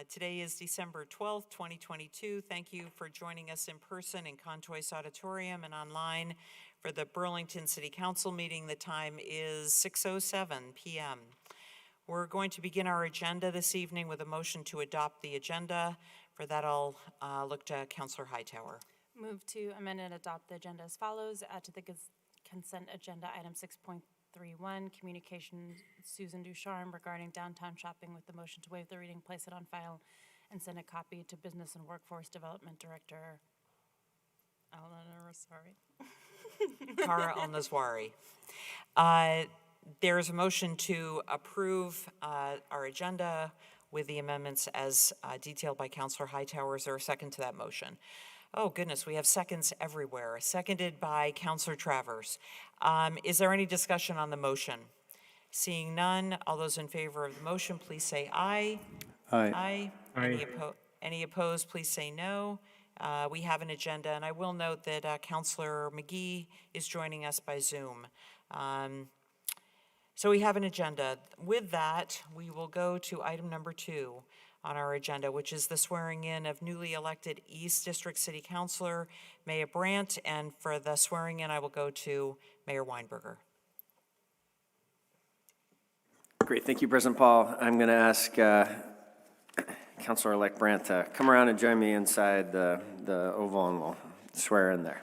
Today is December 12th, 2022. Thank you for joining us in person in Contois Auditorium and online for the Burlington City Council meeting. The time is 6:07 p.m. We're going to begin our agenda this evening with a motion to adopt the agenda. For that, I'll look to Councilor Hightower. Move to amend and adopt the agenda as follows. Add to the consent agenda item 6.31, communication Susan Ducharme regarding downtown shopping, with the motion to waive the reading, place it on file, and send a copy to Business and Workforce Development Director Kara Al-Nazwari. There is a motion to approve our agenda with the amendments as detailed by Councilor Hightower. Is there a second to that motion? Oh, goodness, we have seconds everywhere. Seconded by Councilor Travers. Is there any discussion on the motion? Seeing none, all those in favor of the motion, please say aye. Aye. Aye. Any opposed, please say no. We have an agenda, and I will note that Councilor McGee is joining us by Zoom. So we have an agenda. With that, we will go to item number 2 on our agenda, which is the swearing in of newly elected East District City Councilor Maea Brandt. And for the swearing in, I will go to Mayor Weinberger. Great, thank you, President Paul. I'm going to ask Councilor-elect Brandt to come around and join me inside the Oval, and we'll swear in there.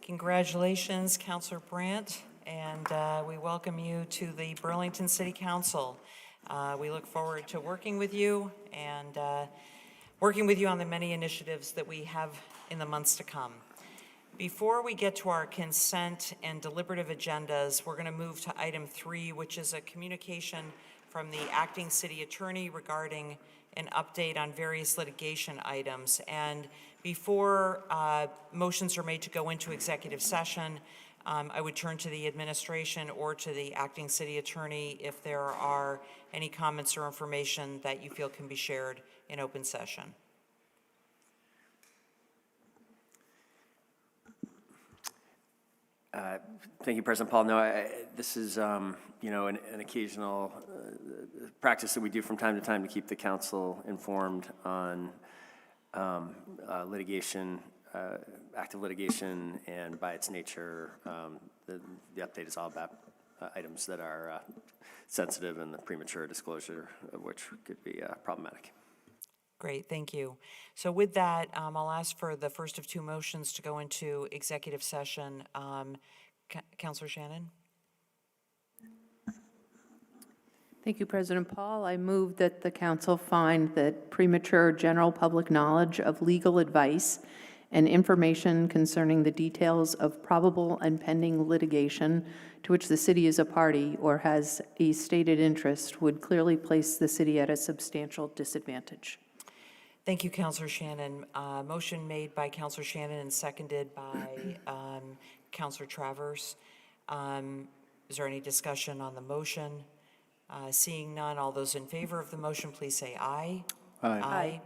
Congratulations, Councilor Brandt, and we welcome you to the Burlington City Council. We look forward to working with you and working with you on the many initiatives that we have in the months to come. Before we get to our consent and deliberative agendas, we're going to move to item 3, which is a communication from the acting city attorney regarding an update on various litigation items. And before motions are made to go into executive session, I would turn to the administration or to the acting city attorney if there are any comments or information that you feel can be shared in open session. Thank you, President Paul. No, this is, an occasional practice that we do from time to time to keep the council informed on litigation, active litigation, and by its nature, the update is all about items that are sensitive and the premature disclosure of which could be problematic. Great, thank you. So with that, I'll ask for the first of 2 motions to go into executive session. Councilor Shannon? Thank you, President Paul. I move that the council find that premature general public knowledge of legal advice and information concerning the details of probable and pending litigation to which the city is a party or has a stated interest would clearly place the city at a substantial disadvantage. Thank you, Councilor Shannon. Motion made by Councilor Shannon and seconded by Councilor Travers. Is there any discussion on the motion? Seeing none, all those in favor of the motion, please say aye. Aye.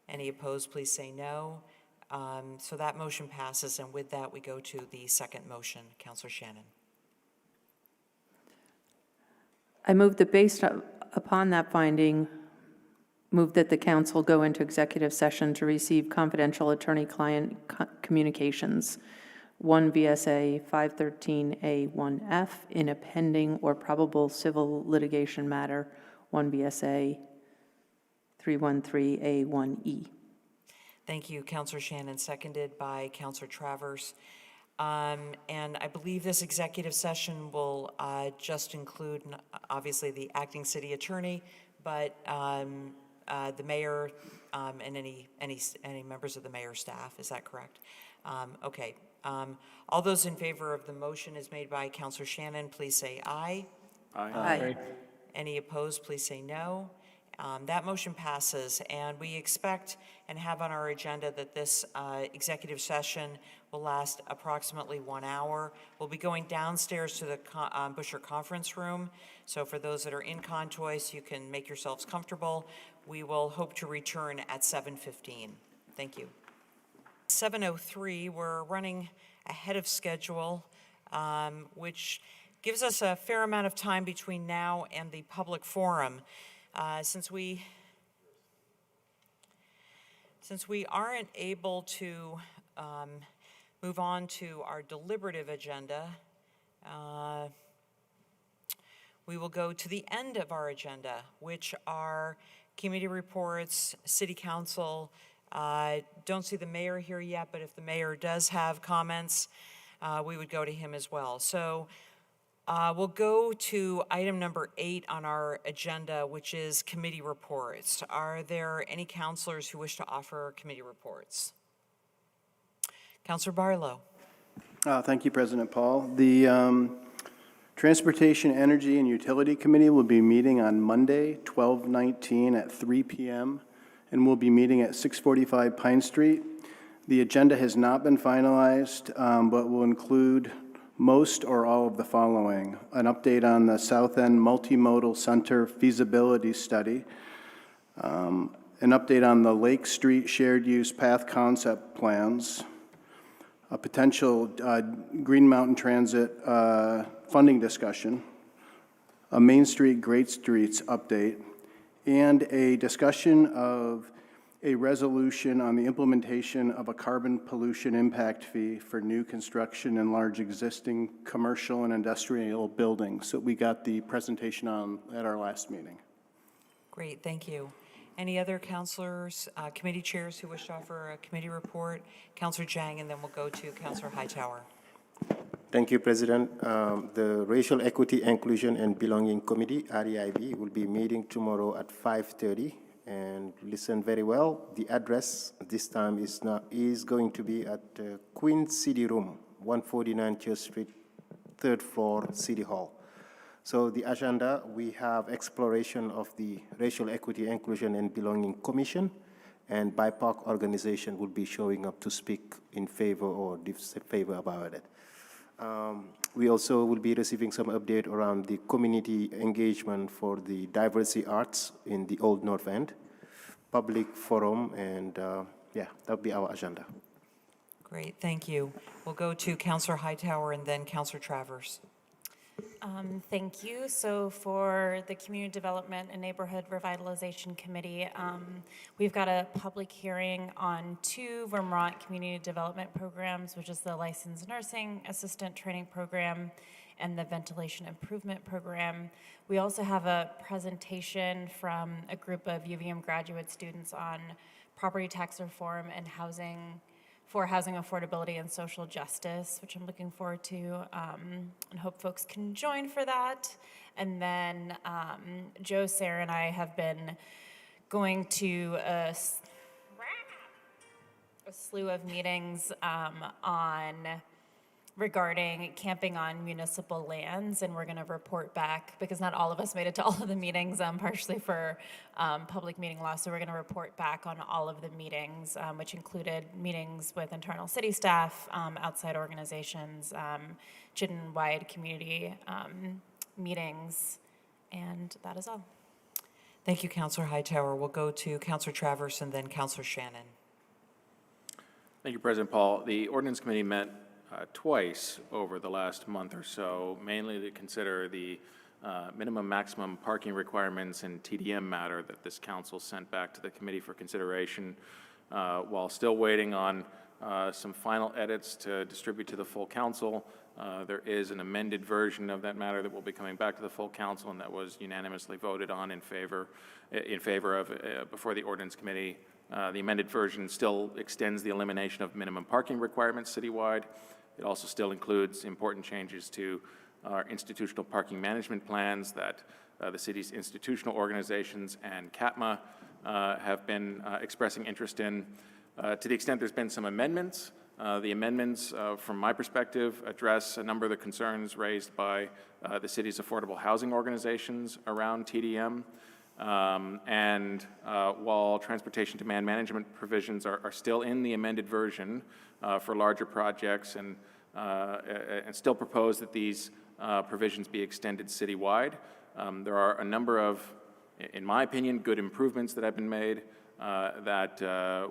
Any opposed, please say no. So that motion passes, and with that, we go to the second motion. Councilor Shannon. I move that based upon that finding, move that the council go into executive session to receive confidential attorney-client communications 1 VSA 513A1F in a pending or probable civil litigation matter, 1 VSA 313A1E. Thank you, Counselor Shannon, seconded by Counselor Travers. And I believe this executive session will just include, obviously, the acting city attorney, but the mayor and any members of the mayor's staff. Is that correct? Okay. All those in favor of the motion as made by Counselor Shannon, please say aye. Aye. Any opposed, please say no. That motion passes, and we expect and have on our agenda that this executive session will last approximately 1 hour. We'll be going downstairs to the Busher Conference Room, so for those that are in Contois, you can make yourselves comfortable. We will hope to return at 7:15. Thank you. 7:03, we're running ahead of schedule, which gives us a fair amount of time between now and the public forum. Since we aren't able to move on to our deliberative agenda, we will go to the end of our agenda, which are committee reports, city council. Don't see the mayor here yet, but if the mayor does have comments, we would go to him as well. So we'll go to item number 8 on our agenda, which is committee reports. Are there any counselors who wish to offer committee reports? Counselor Barlow. Thank you, President Paul. The Transportation, Energy, and Utility Committee will be meeting on Monday, 12/19 at 3 p.m., and we'll be meeting at 645 Pine Street. The agenda has not been finalized, but will include most or all of the following: an update on the South End Multimodal Center feasibility study, an update on the Lake Street shared use path concept plans, a potential Green Mountain Transit funding discussion, a Main Street Great Streets update, and a discussion of a resolution on the implementation of a carbon pollution impact fee for new construction and large existing commercial and industrial buildings. So we got the presentation on at our last meeting. Great, thank you. Any other counselors, committee chairs who wish to offer a committee report? Counselor Jang, and then we'll go to Counselor Hightower. Thank you, President. The Racial Equity, Inclusion, and Belonging Committee, REIB, will be meeting tomorrow at 5:30. And listen very well. The address this time is going to be at Queen City Room, 149 Church Street, 3rd floor, City Hall. So the agenda, we have exploration of the Racial Equity, Inclusion, and Belonging Commission, and BIPOC organization will be showing up to speak in favor or disfavor about it. We also will be receiving some update around the community engagement for the diversity arts in the Old North End, public forum, and yeah, that'll be our agenda. Great, thank you. We'll go to Counselor Hightower and then Counselor Travers. Thank you. So for the Community Development and Neighborhood Revitalization Committee, we've got a public hearing on 2 Vermont Community Development Programs, which is the Licensed Nursing Assistant Training Program and the Ventilation Improvement Program. We also have a presentation from a group of UVM graduate students on property tax reform and housing affordability and social justice, which I'm looking forward to, and hope folks can join for that. And then Joe, Sarah, and I have been going to a slew of meetings regarding camping on municipal lands, and we're going to report back, because not all of us made it to all of the meetings, partially for public meeting law, so we're going to report back on all of the meetings, which included meetings with internal city staff, outside organizations, Chittenden-wide community meetings, and that is all. Thank you, Counselor Hightower. We'll go to Counselor Travers and then Counselor Shannon. Thank you, President Paul. The Ordinance Committee met twice over the last month or so, mainly to consider the minimum maximum parking requirements and TDM matter that this council sent back to the committee for consideration, while still waiting on some final edits to distribute to the full council. There is an amended version of that matter that will be coming back to the full council, and that was unanimously voted on in favor of before the ordinance committee. The amended version still extends the elimination of minimum parking requirements citywide. It also still includes important changes to our institutional parking management plans that the city's institutional organizations and CATMA have been expressing interest in. To the extent there's been some amendments, the amendments, from my perspective, address a number of the concerns raised by the city's affordable housing organizations around TDM. While transportation demand management provisions are still in the amended version for larger projects and still propose that these provisions be extended citywide, there are a number of, in my opinion, good improvements that have been made that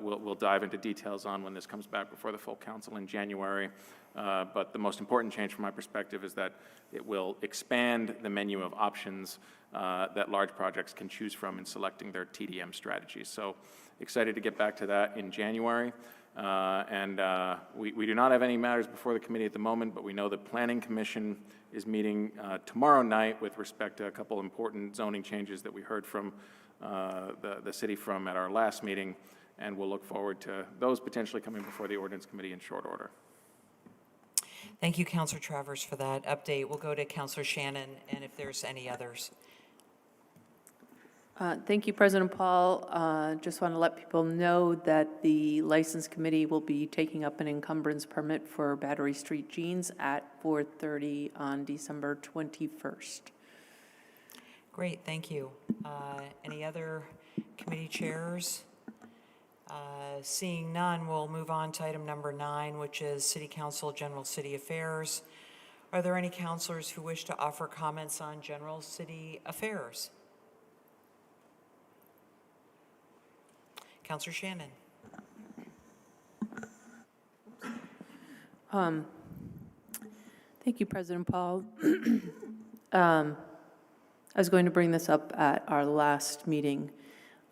we'll dive into details on when this comes back before the full council in January. But the most important change from my perspective is that it will expand the menu of options that large projects can choose from in selecting their TDM strategies. So excited to get back to that in January. We do not have any matters before the committee at the moment, but we know the Planning Commission is meeting tomorrow night with respect to a couple important zoning changes that we heard from the city from at our last meeting, and we'll look forward to those potentially coming before the Ordinance Committee in short order. Thank you, Councilor Travers, for that update. We'll go to Councilor Shannon, and if there's any others. Thank you, President Paul. Just want to let people know that the License Committee will be taking up an encumbrance permit for Battery Street Jeans at 4:30 on December 21st. Great, thank you. Any other committee chairs? Seeing none, we'll move on to item number 9, which is City Council General City Affairs. Are there any councilors who wish to offer comments on general city affairs? Councilor Shannon. Thank you, President Paul. I was going to bring this up at our last meeting,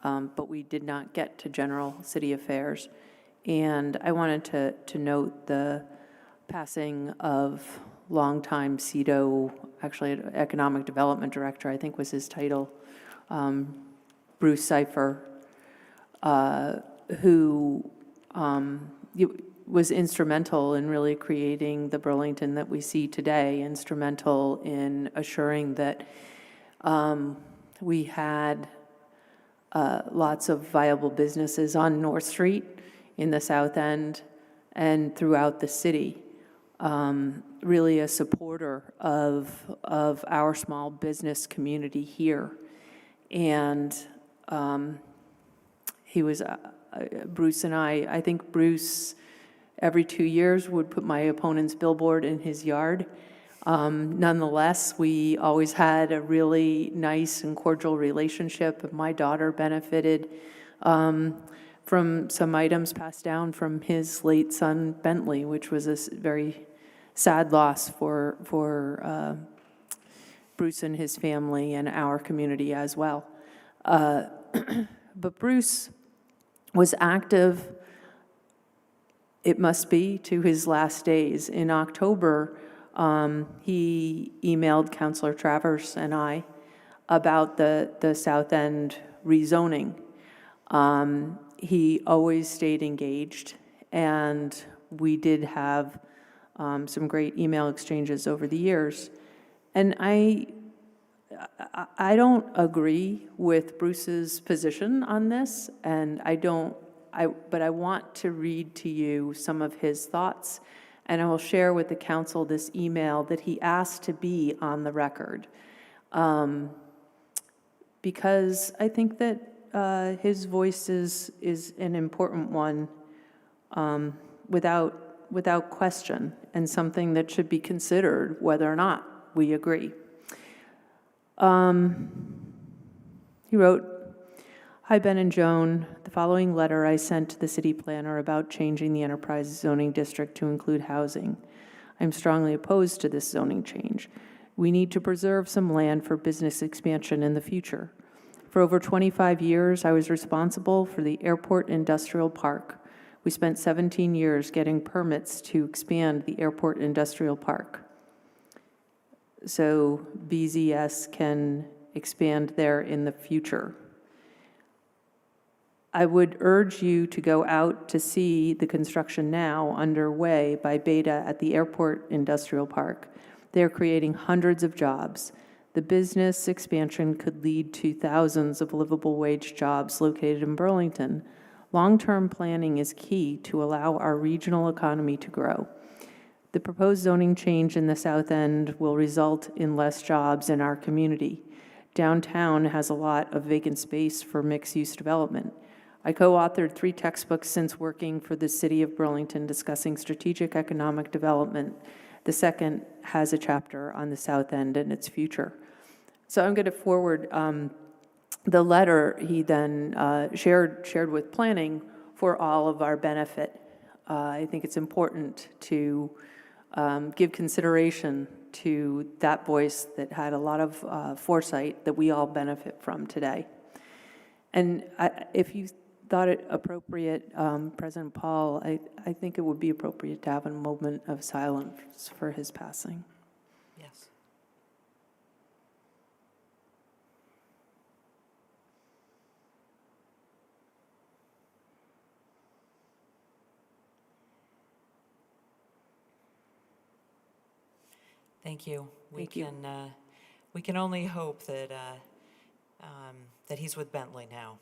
but we did not get to general city affairs. And I wanted to note the passing of longtime CEDO, actually Economic Development Director, I think was his title, Bruce Cipher, who was instrumental in really creating the Burlington that we see today, instrumental in assuring that we had lots of viable businesses on North Street, in the South End, and throughout the city. Really a supporter of our small business community here. And he was, Bruce and I think Bruce, every 2 years, would put my opponent's billboard in his yard. Nonetheless, we always had a really nice and cordial relationship. My daughter benefited from some items passed down from his late son, Bentley, which was a very sad loss for Bruce and his family and our community as well. But Bruce was active, it must be, to his last days. In October, he emailed Councilor Travers and I about the South End rezoning. He always stayed engaged, and we did have some great email exchanges over the years. And I don't agree with Bruce's position on this, and but I want to read to you some of his thoughts, and I will share with the council this email that he asked to be on the record, because I think that his voice is an important one, without question, and something that should be considered whether or not we agree. He wrote, "Hi, Ben and Joan. The following letter I sent to the city planner about changing the enterprise zoning district to include housing. I'm strongly opposed to this zoning change. We need to preserve some land for business expansion in the future. For over 25 years, I was responsible for the Airport Industrial Park, We spent 17 years getting permits to expand the airport industrial park, so BZS can expand there in the future. I would urge you to go out to see the construction now underway by Beta at the Airport Industrial Park. They're creating hundreds of jobs. The business expansion could lead to thousands of livable wage jobs located in Burlington. Long-term planning is key to allow our regional economy to grow. The proposed zoning change in the South End will result in less jobs in our community. Downtown has a lot of vacant space for mixed-use development. I co-authored 3 textbooks since working for the City of Burlington discussing strategic economic development. The second has a chapter on the South End and its future. So I'm going to forward the letter he then shared with planning for all of our benefit. I think it's important to give consideration to that voice that had a lot of foresight that we all benefit from today. And if you thought it appropriate, President Paul, I think it would be appropriate to have a moment of silence for his passing. Yes. Thank you. Thank you. We can only hope that that he's with Bentley now.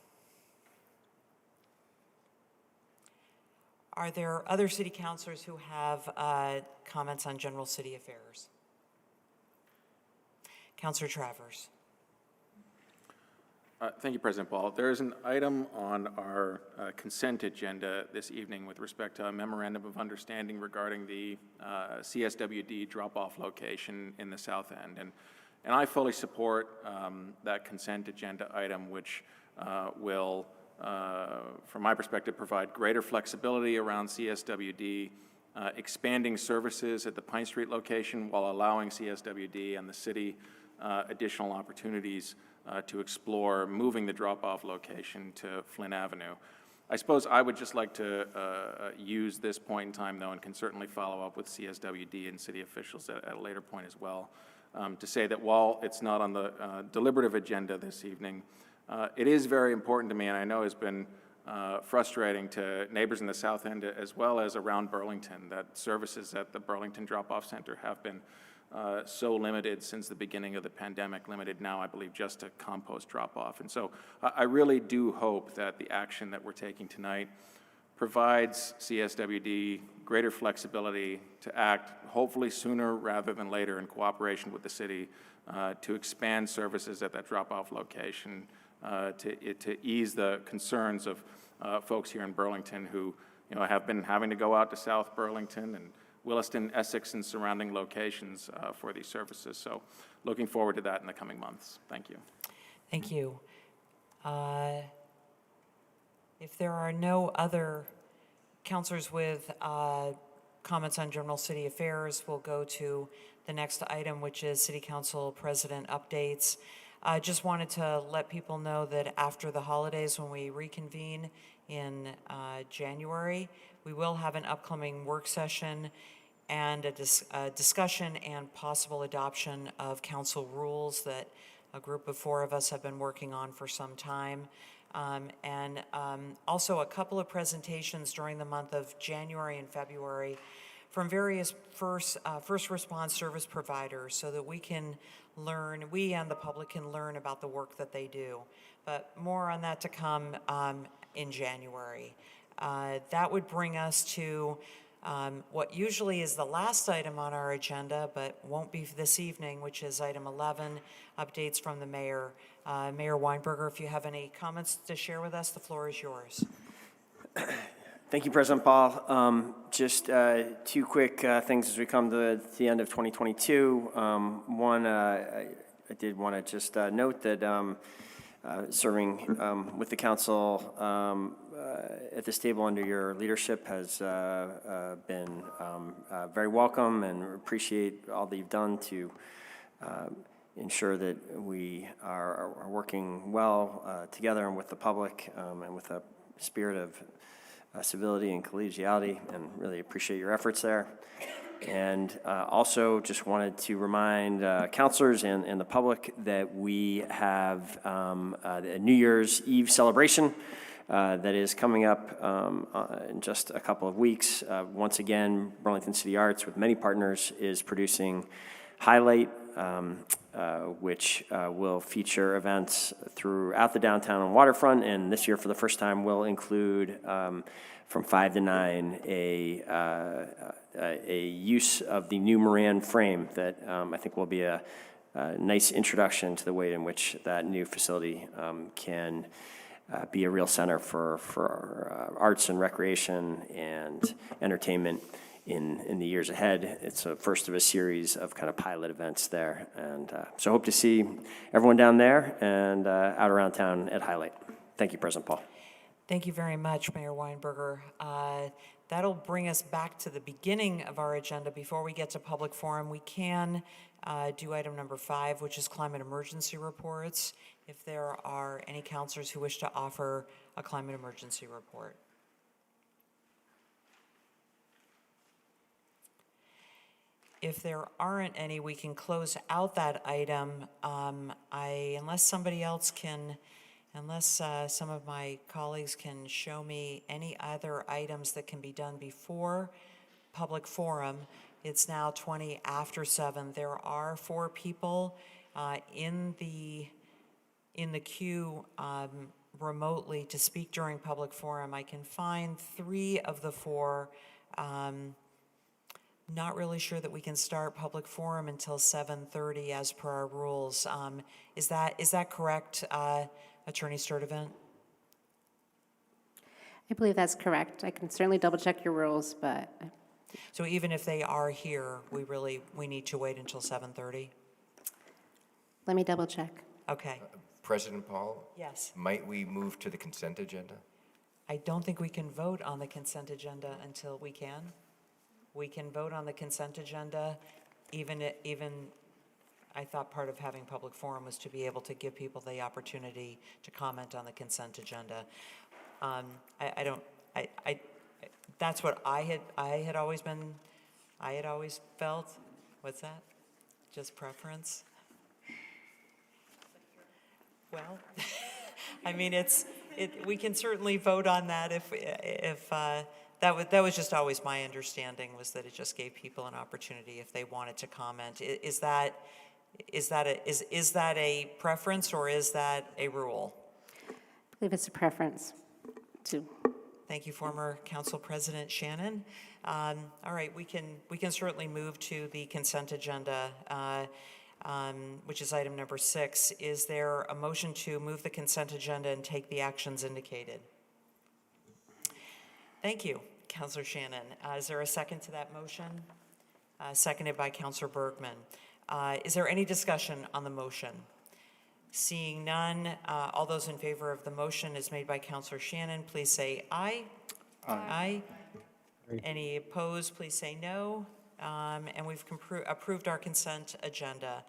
Are there other city councilors who have comments on general city affairs? Councilor Travers. Thank you, President Paul. There is an item on our consent agenda this evening with respect to a memorandum of understanding regarding the CSWD drop-off location in the South End. And I fully support that consent agenda item, which will, from my perspective, provide greater flexibility around CSWD, expanding services at the Pine Street location while allowing CSWD and the city additional opportunities to explore moving the drop-off location to Flynn Avenue. I suppose I would just like to use this point in time, though, and can certainly follow up with CSWD and city officials at a later point as well, to say that while it's not on the deliberative agenda this evening, it is very important to me, and I know has been frustrating to neighbors in the South End as well as around Burlington, that services at the Burlington Drop-Off Center have been so limited since the beginning of the pandemic, limited now, I believe, just to compost drop-off. And so I really do hope that the action that we're taking tonight provides CSWD greater flexibility to act hopefully sooner rather than later in cooperation with the city to expand services at that drop-off location to ease the concerns of folks here in Burlington who have been having to go out to South Burlington and Williston, Essex, and surrounding locations for these services. So looking forward to that in the coming months. Thank you. Thank you. If there are no other councilors with comments on general city affairs, we'll go to the next item, which is City Council President updates. I just wanted to let people know that after the holidays, when we reconvene in January, we will have an upcoming work session and a discussion and possible adoption of council rules that a group of 4 of us have been working on for some time. And also a couple of presentations during the month of January and February from various first response service providers so that we can learn, we and the public can learn about the work that they do. But more on that to come in January. That would bring us to what usually is the last item on our agenda, but won't be this evening, which is item 11, updates from the mayor. Mayor Weinberger, if you have any comments to share with us, the floor is yours. Thank you, President Paul. Just 2 quick things as we come to the end of 2022. One, I did want to just note that serving with the council at this table under your leadership has been very welcome, and appreciate all that you've done to ensure that we are working well together and with the public and with a spirit of civility and collegiality, and really appreciate your efforts there. And also just wanted to remind councilors and the public that we have a New Year's Eve celebration that is coming up in just a couple of weeks. Once again, Burlington City Arts, with many partners, is producing Highlight, which will feature events throughout the downtown and waterfront, and this year, for the first time, will include from 5 to 9 a use of the new Moran frame that I think will be a nice introduction to the way in which that new facility can be a real center for arts and recreation and entertainment in the years ahead. It's a first of a series of kind of pilot events there. And so hope to see everyone down there and out around town at Highlight. Thank you, President Paul. Thank you very much, Mayor Weinberger. That'll bring us back to the beginning of our agenda. Before we get to public forum, we can do item number 5, which is climate emergency reports, if there are any councilors who wish to offer a climate emergency report. If there aren't any, we can close out that item. Unless somebody else can, unless some of my colleagues can show me any other items that can be done before public forum. It's now 20 after 7. There are 4 people in the queue remotely to speak during public forum. I can find 3 of the 4. Not really sure that we can start public forum until 7:30 as per our rules. Is that correct, Attorney Sturdivant? I believe that's correct. I can certainly double check your rules, but So even if they are here, we need to wait until 7:30? let me double check. Okay, President Paul, yes. might we move to the consent agenda? I don't think we can vote on the consent agenda until we can. We can vote on the consent agenda, even, I thought part of having public forum was to be able to give people the opportunity to comment on the consent agenda. That's what I had always felt. What's that? Just preference? Well, I mean, we can certainly vote on that if that was just always my understanding, was that it just gave people an opportunity if they wanted to comment. Is that a preference, or is that a rule? I believe it's a preference too. Thank you, former Council President Shannon. All right, we can certainly move to the consent agenda, which is item number 6. Is there a motion to move the consent agenda and take the actions indicated? Thank you, Councilor Shannon. Is there a second to that motion? Seconded by Councilor Bergman. Is there any discussion on the motion? Seeing none, all those in favor of the motion as made by Councilor Shannon, please say aye. Aye. Any opposed, please say no. And we've approved our consent agenda.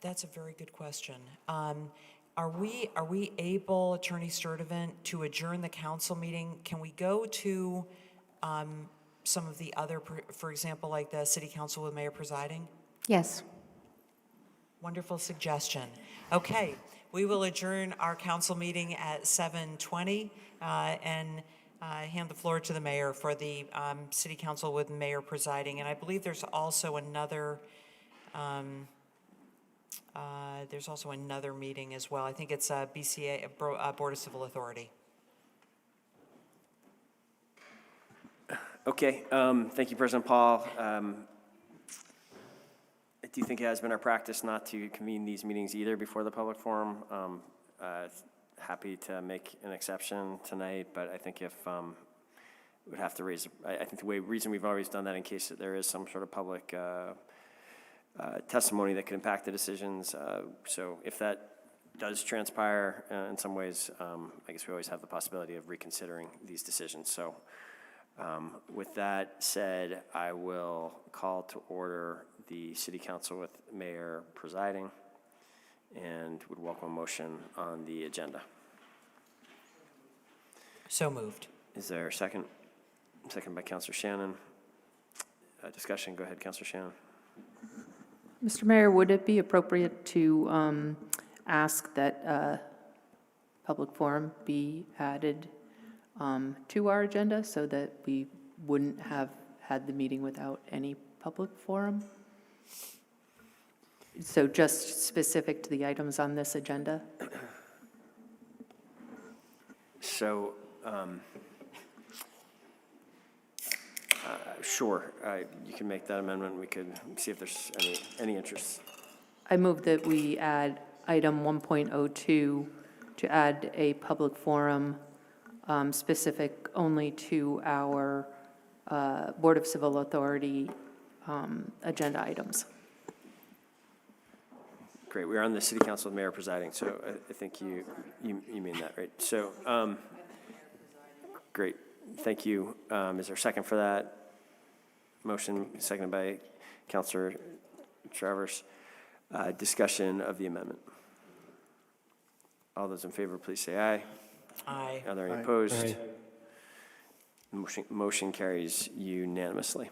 That's a very good question. Are we able, Attorney Sturdivant, to adjourn the council meeting? Can we go to some of the other, for example, like the city council with mayor presiding? Yes. Wonderful suggestion. Okay, we will adjourn our council meeting at 7:20 and hand the floor to the mayor for the city council with mayor presiding. And I believe there's also another meeting as well. I think it's BCA, Board of Civil Authority. Okay, thank you, President Paul. I do think it has been our practice not to convene these meetings either before the public forum. Happy to make an exception tonight, but I think if we would have to raise, I think the reason we've always done that in case that there is some sort of public testimony that could impact the decisions. So if that does transpire in some ways, I guess we always have the possibility of reconsidering these decisions. So with that said, I will call to order the City Council with Mayor presiding and would welcome a motion on the agenda. So moved. Is there a second? Second by Councilor Shannon. Discussion, go ahead, Councilor Shannon. Mr. Mayor, would it be appropriate to ask that public forum be added to our agenda so that we wouldn't have had the meeting without any public forum? So just specific to the items on this agenda? So, sure, you can make that amendment. We could see if there's any interest. I move that we add item 1.02 to add a public forum specific only to our Board of Civil Authority agenda items. Great, we are on the City Council with Mayor presiding, so I think you mean that, right? So, great, thank you. Is there a second for that? Motion seconded by Councilor Travers. Discussion of the amendment. All those in favor, please say aye. Aye. Are there any opposed? Motion carries unanimously.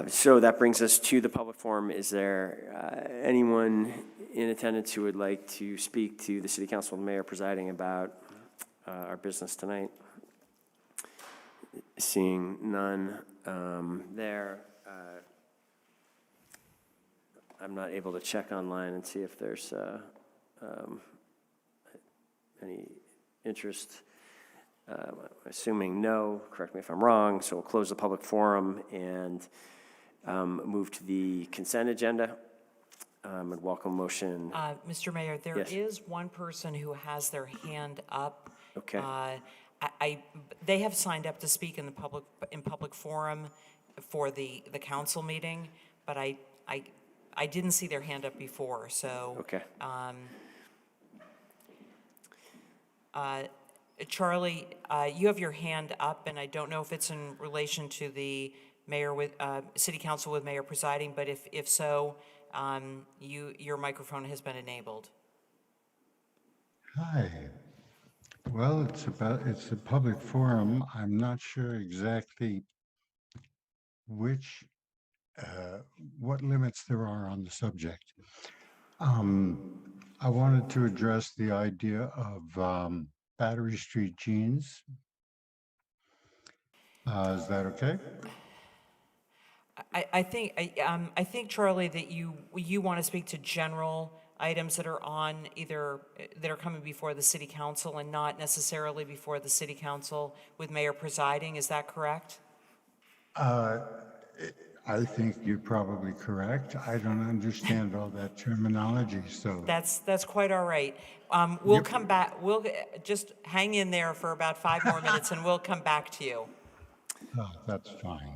So that brings us to the public forum. Is there anyone in attendance who would like to speak to the City Council and Mayor presiding about our business tonight? Seeing none there. I'm not able to check online and see if there's any interest. Assuming no, correct me if I'm wrong, so we'll close the public forum and move to the consent agenda. And welcome motion. Mr. Mayor, there Yes. is one person who has their hand up. Okay. They have signed up to speak in the public forum for the council meeting, but I didn't see their hand up before, so. Okay. Charlie, you have your hand up, and I don't know if it's in relation to the mayor with, City Council with Mayor presiding, but if so, your microphone has been enabled. Hi. Well, it's a public forum. I'm not sure exactly what limits there are on the subject. I wanted to address the idea of Battery Street jeans. Is that okay? I think, Charlie, that you want to speak to general items that are on either, that are coming before the city council and not necessarily before the city council with mayor presiding, is that correct? I think you're probably correct. I don't understand all that terminology, so. That's quite all right. We'll come back, we'll just hang in there for about 5 more minutes and we'll come back to you. Oh, that's fine.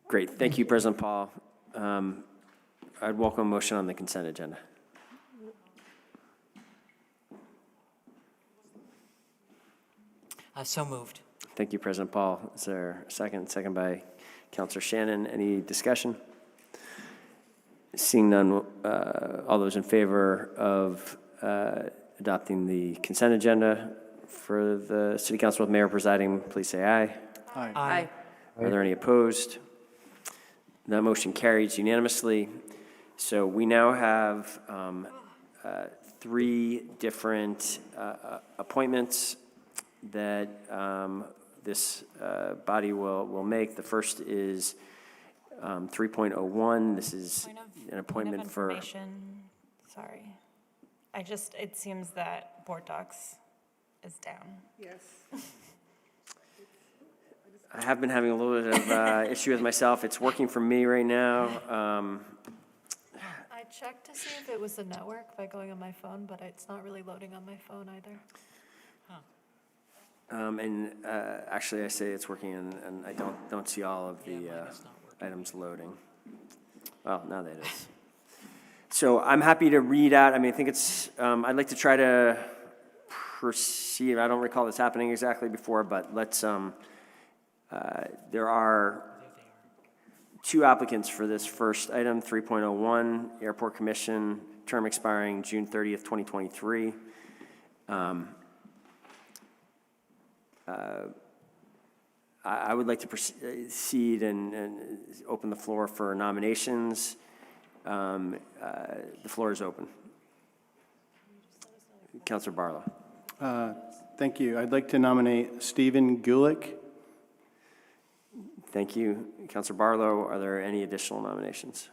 Great, thank you, President Paul. I'd welcome a motion on the consent agenda. So moved. Thank you, President Paul. Is there a second? Second by Councilor Shannon. Any discussion? Seeing none, all those in favor of adopting the consent agenda for the City Council with Mayor presiding, please say aye. Aye. Are there any opposed? That motion carries unanimously. So we now have 3 different appointments that this body will make. The first is 3.01. This is an appointment for. Point of information, sorry. It seems that board docs is down. Yes. I have been having a little bit of issue with myself. It's working for me right now. I checked to see if it was the network by going on my phone, but it's not really loading on my phone either. Actually, I say it's working, and I don't see all of the items loading. Well, now that it is. So I'm happy to read out, I mean, I think it's, I'd like to try to proceed, I don't recall this happening exactly before, but let's, there are 2 applicants for this first item, 3.01, Airport Commission, term expiring June 30th, 2023. I would like to proceed and open the floor for nominations. The floor is open. Councilor Barlow. Thank you. I'd like to nominate Stephen Gulick. Thank you. Councilor Barlow, are there any additional nominations?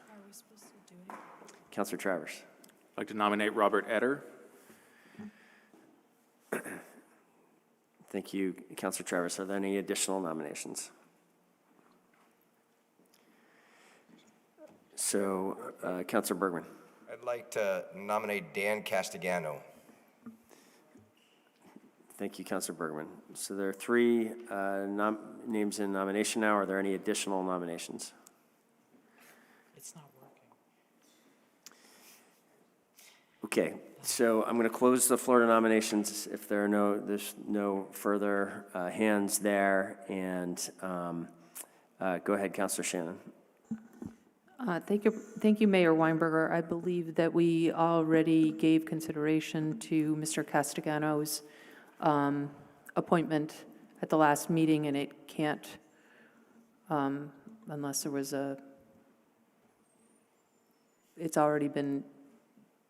Councilor Travers. I'd like to nominate Robert Etter. Thank you, Councilor Travers. Are there any additional nominations? So, Councilor Bergman. I'd like to nominate Dan Castellano. Thank you, Councilor Bergman. So there are 3 names in nomination now. Are there any additional nominations? It's not working. Okay, so I'm going to close the floor to nominations if there's no further hands there. And go ahead, Councilor Shannon. Thank you, Mayor Weinberger. I believe that we already gave consideration to Mr. Castellano's appointment at the last meeting, and it can't, unless there was it's already been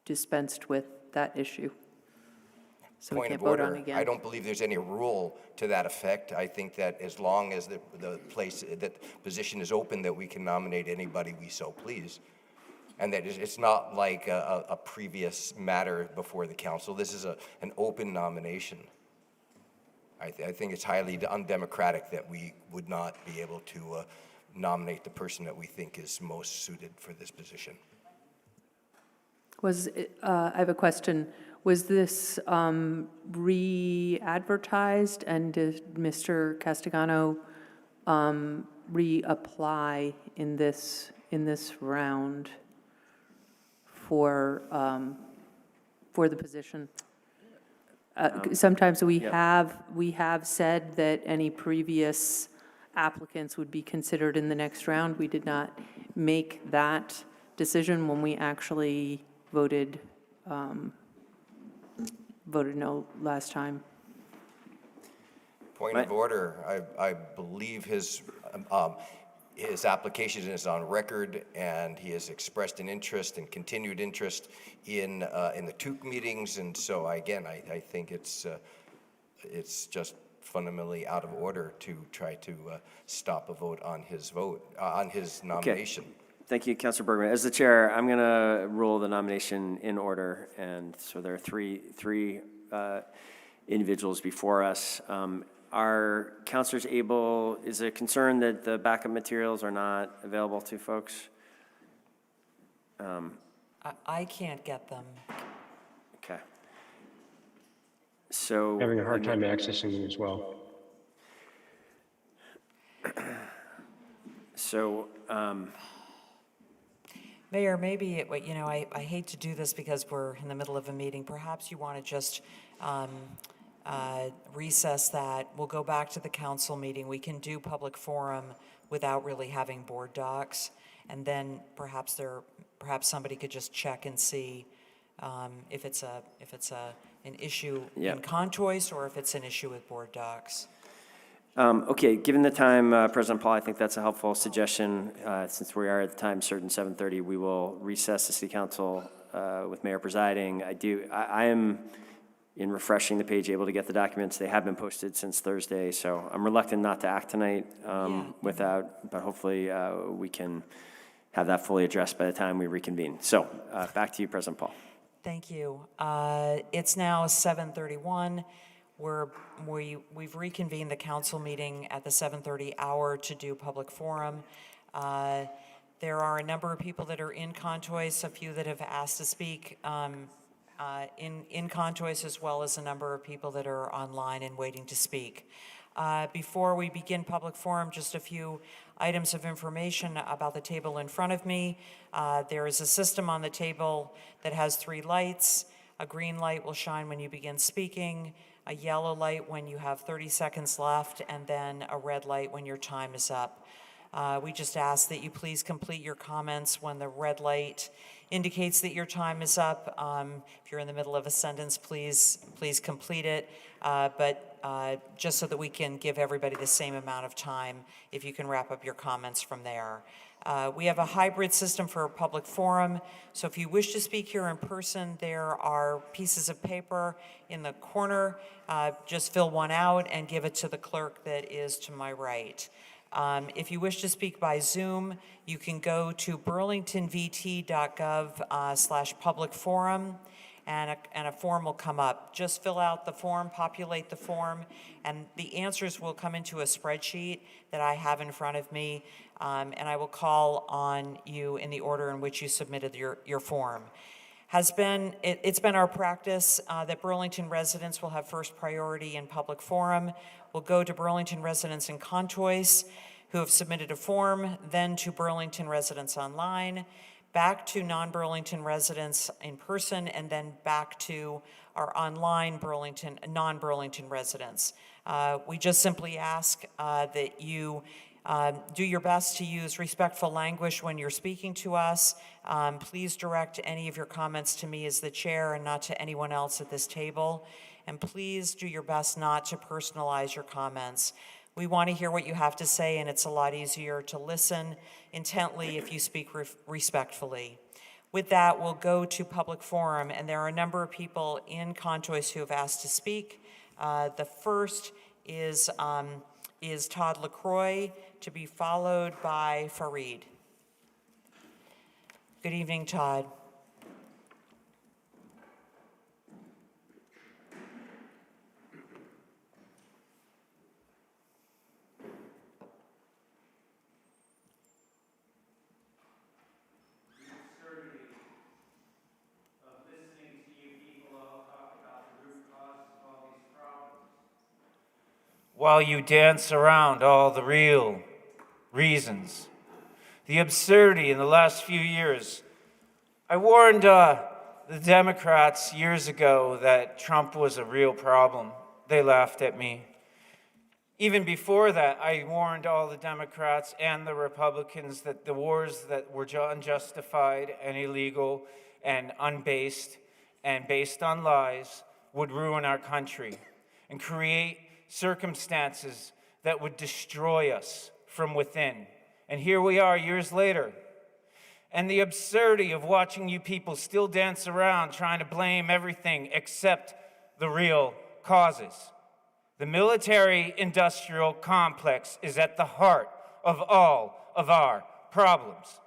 dispensed with that issue. So we Point can't of vote on order. it again. I don't believe there's any rule to that effect. I think that as long as the position is open, that we can nominate anybody we so please. And that it's not like a previous matter before the council. This is an open nomination. I think it's highly undemocratic that we would not be able to nominate the person that we think is most suited for this position. I have a question. Was this re-advertised, and did Mr. Castellano reapply in this round for the position? Sometimes we have said that any previous applicants would be considered in the next round. We did not make that decision when we actually voted no last time. Point of order. I believe his application is on record, and he has expressed an interest and continued interest in the TUC meetings. And so, again, I think it's just fundamentally out of order to try to stop a vote on his nomination. Okay. Thank you, Councilor Bergman. As the chair, I'm going to rule the nomination in order, and so there are three individuals before us. Are councilors able, is it a concern that the backup materials are not available to folks? I can't get them. Okay. So. Having a hard time accessing them as well. So, Mayor, maybe, I hate to do this because we're in the middle of a meeting. Perhaps you want to just recess that. We'll go back to the council meeting. We can do public forum without really having board docs. And then perhaps somebody could just check and see if it's an issue in con-choice or if it's an issue with board docs. Okay, given the time, President Paul, I think that's a helpful suggestion. Since we are at the time certain 7:30, we will recess the City Council with Mayor presiding. I am, in refreshing the page, able to get the documents. They have been posted since Thursday, so I'm reluctant not to act tonight but hopefully we can have that fully addressed by the time we reconvene. So back to you, President Paul. Thank you. It's now 7:31. We've reconvened the council meeting at the 7:30 hour to do public forum. There are a number of people that are in con-choice, a few that have asked to speak in con-choice, as well as a number of people that are online and waiting to speak. Before we begin public forum, just a few items of information about the table in front of me. There is a system on the table that has 3 lights. A green light will shine when you begin speaking, a yellow light when you have 30 seconds left, and then a red light when your time is up. We just ask that you please complete your comments when the red light indicates that your time is up. If you're in the middle of a sentence, please complete it. Just so that we can give everybody the same amount of time, if you can wrap up your comments from there. We have a hybrid system for a public forum, so if you wish to speak here in person, there are pieces of paper in the corner. Just fill one out and give it to the clerk that is to my right. If you wish to speak by Zoom, you can go to burlingtonvt.gov/public forum, and a form will come up. Just fill out the form, populate the form, and the answers will come into a spreadsheet that I have in front of me, and I will call on you in the order in which you submitted your form. It's been our practice that Burlington residents will have first priority in public forum. We'll go to Burlington residents in Contois who have submitted a form, then to Burlington residents online, back to non-Burlington residents in person, and then back to our online non-Burlington residents. We just simply ask that you do your best to use respectful language when you're speaking to us. Please direct any of your comments to me as the chair and not to anyone else at this table. And please do your best not to personalize your comments. We want to hear what you have to say, and it's a lot easier to listen intently if you speak respectfully. With that, we'll go to public forum, and there are a number of people in Contois who have asked to speak. The first is Todd LaCroix, to be followed by Fareed. Good evening, Todd. While you dance around all the real reasons. The absurdity in the last few years. I warned the Democrats years ago that Trump was a real problem. They laughed at me. Even before that, I warned all the Democrats and the Republicans that the wars that were unjustified and illegal and unbased and based on lies would ruin our country and create circumstances that would destroy us from within. And here we are years later. And the absurdity of watching you people still dance around trying to blame everything except the real causes. The military-industrial complex is at the heart of all of our problems.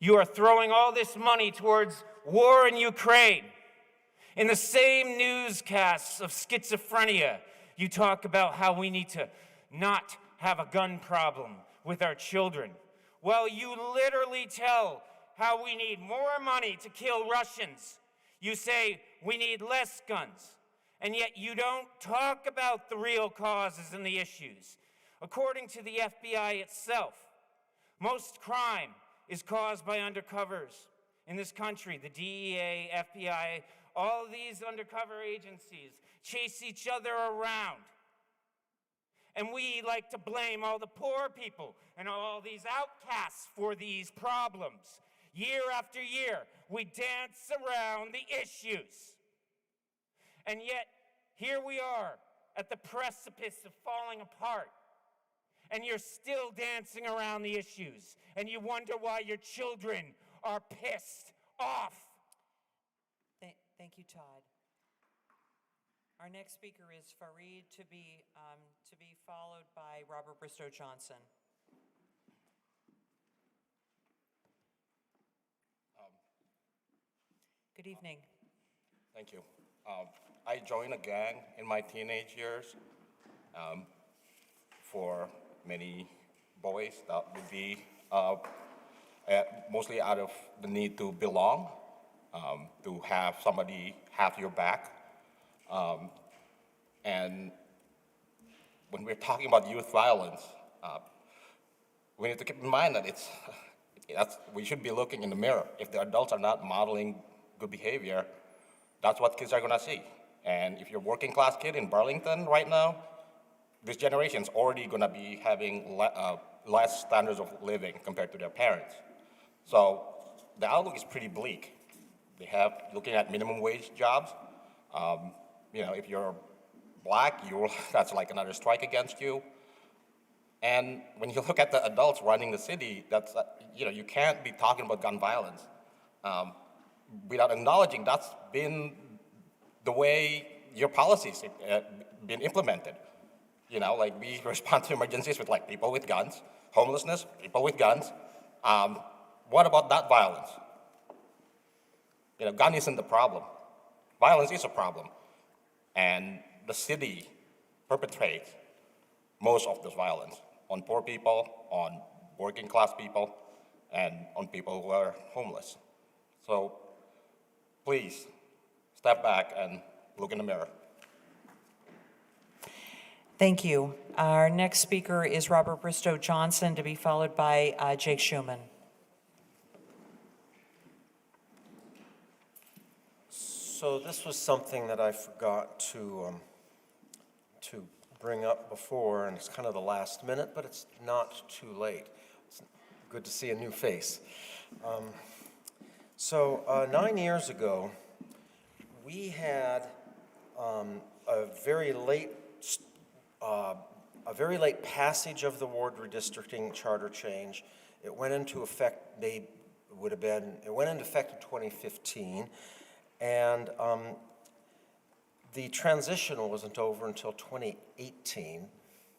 You are throwing all this money towards war in Ukraine. In the same newscasts of schizophrenia, you talk about how we need to not have a gun problem with our children. Well, you literally tell how we need more money to kill Russians. You say we need less guns, and yet you don't talk about the real causes and the issues. According to the FBI itself, most crime is caused by undercovers in this country. The DEA, FBI, all of these undercover agencies chase each other around. And we like to blame all the poor people and all these outcasts for these problems. Year after year, we dance around the issues. And yet, here we are at the precipice of falling apart. And you're still dancing around the issues. And you wonder why your children are pissed off. Thank you, Todd. Our next speaker is Fareed, to be followed by Robert Bristow Johnson. Good evening. Thank you. I joined a gang in my teenage years. For many boys, that would be mostly out of the need to belong, to have somebody have your back. And when we're talking about youth violence, we need to keep in mind that we should be looking in the mirror. If the adults are not modeling good behavior, that's what kids are gonna see. And if you're a working class kid in Burlington right now, this generation's already gonna be having less standards of living compared to their parents. So the outlook is pretty bleak. They have, looking at minimum wage jobs, if you're black, that's like another strike against you. And when you look at the adults running the city, that's, you can't be talking about gun violence without acknowledging that's been the way your policies have been implemented. Like we respond to emergencies with like people with guns, homelessness, people with guns. What about that violence? Gun isn't the problem. Violence is a problem. And the city perpetrates most of this violence on poor people, on working class people, and on people who are homeless. So please step back and look in the mirror. Thank you. Our next speaker is Robert Bristow Johnson, to be followed by Jake Schuman. So this was something that I forgot to bring up before, and it's kind of the last minute, but it's not too late. It's good to see a new face. 9 years ago, we had a very late passage of the ward redistricting charter change. It went into effect. It went into effect in 2015. And the transition wasn't over until 2018,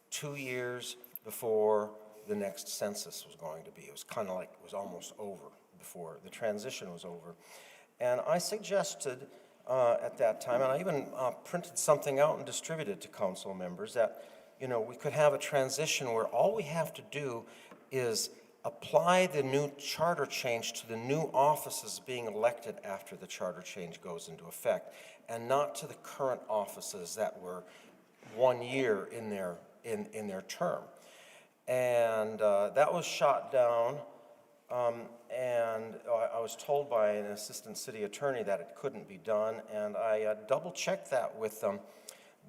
2 years before the next census was going to be. It was kind of like it was almost over before the transition was over. And I suggested at that time, and I even printed something out and distributed to council members, that we could have a transition where all we have to do is apply the new charter change to the new offices being elected after the charter change goes into effect, and not to the current offices that were 1 year in their term. And that was shot down, and I was told by an assistant city attorney that it couldn't be done, and I double-checked that with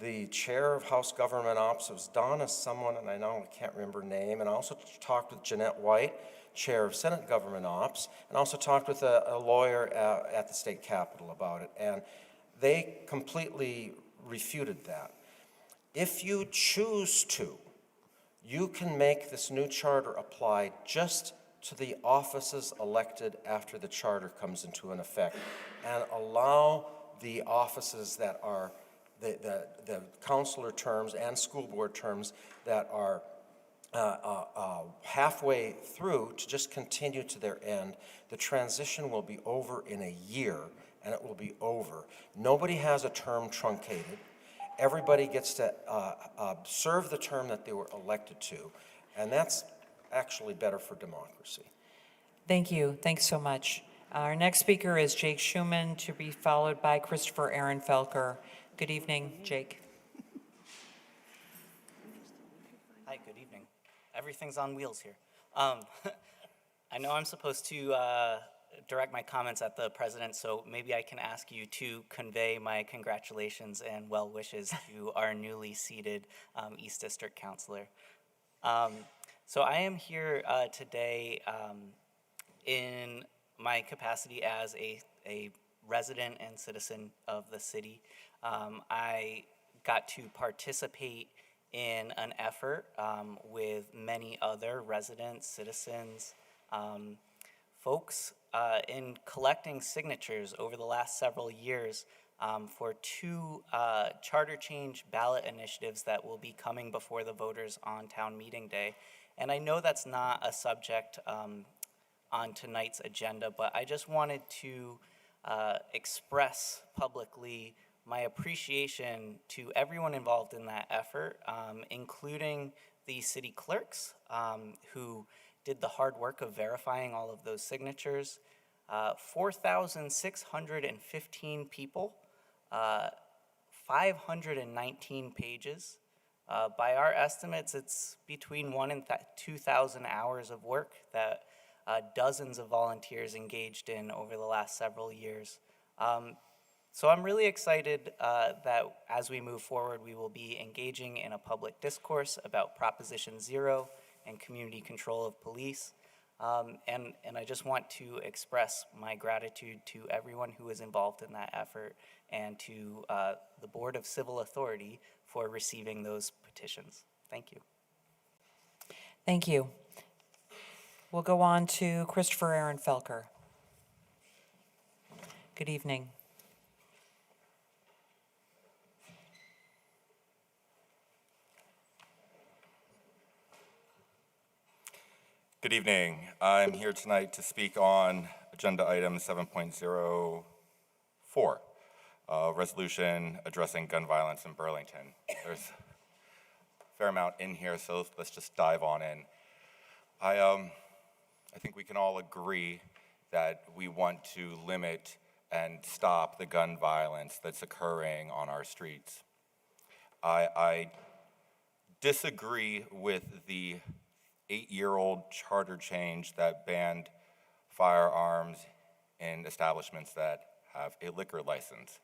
the chair of House Government Ops. It was Donna someone, and I can't remember her name, and I also talked with Jeanette White, chair of Senate Government Ops, and also talked with a lawyer at the state capitol about it, and they completely refuted that. If you choose to, you can make this new charter apply just to the offices elected after the charter comes into an effect, and allow the offices that are the councilor terms and school board terms that are halfway through to just continue to their end. The transition will be over in a year, and it will be over. Nobody has a term truncated. Everybody gets to serve the term that they were elected to, and that's actually better for democracy. Thank you. Thanks so much. Our next speaker is Jake Schuman, to be followed by Christopher Aaron Felker. Good evening, Jake. Hi, good evening. Everything's on wheels here. I know I'm supposed to direct my comments at the president, so maybe I can ask you to convey my congratulations and well wishes to our newly seated East District Councilor. So I am here today in my capacity as a resident and citizen of the city. I got to participate in an effort with many other residents, citizens, folks in collecting signatures over the last several years for two charter change ballot initiatives that will be coming before the voters on town meeting day. And I know that's not a subject on tonight's agenda, but I just wanted to express publicly my appreciation to everyone involved in that effort, including the city clerks who did the hard work of verifying all of those signatures. 4,615 people, 519 pages, By our estimates, it's between 1 and 2,000 hours of work that dozens of volunteers engaged in over the last several years. So I'm really excited that as we move forward, we will be engaging in a public discourse about Proposition 0 and community control of police. And I just want to express my gratitude to everyone who was involved in that effort and to the Board of Civil Authority for receiving those petitions. Thank you. Thank you. We'll go on to Christopher Aaron Felker. Good evening. Good evening. I'm here tonight to speak on agenda item 7.04, resolution addressing gun violence in Burlington. There's a fair amount in here, so let's just dive on in. I think we can all agree that we want to limit and stop the gun violence that's occurring on our streets. I disagree with the 8-year-old charter change that banned firearms in establishments that have a liquor license.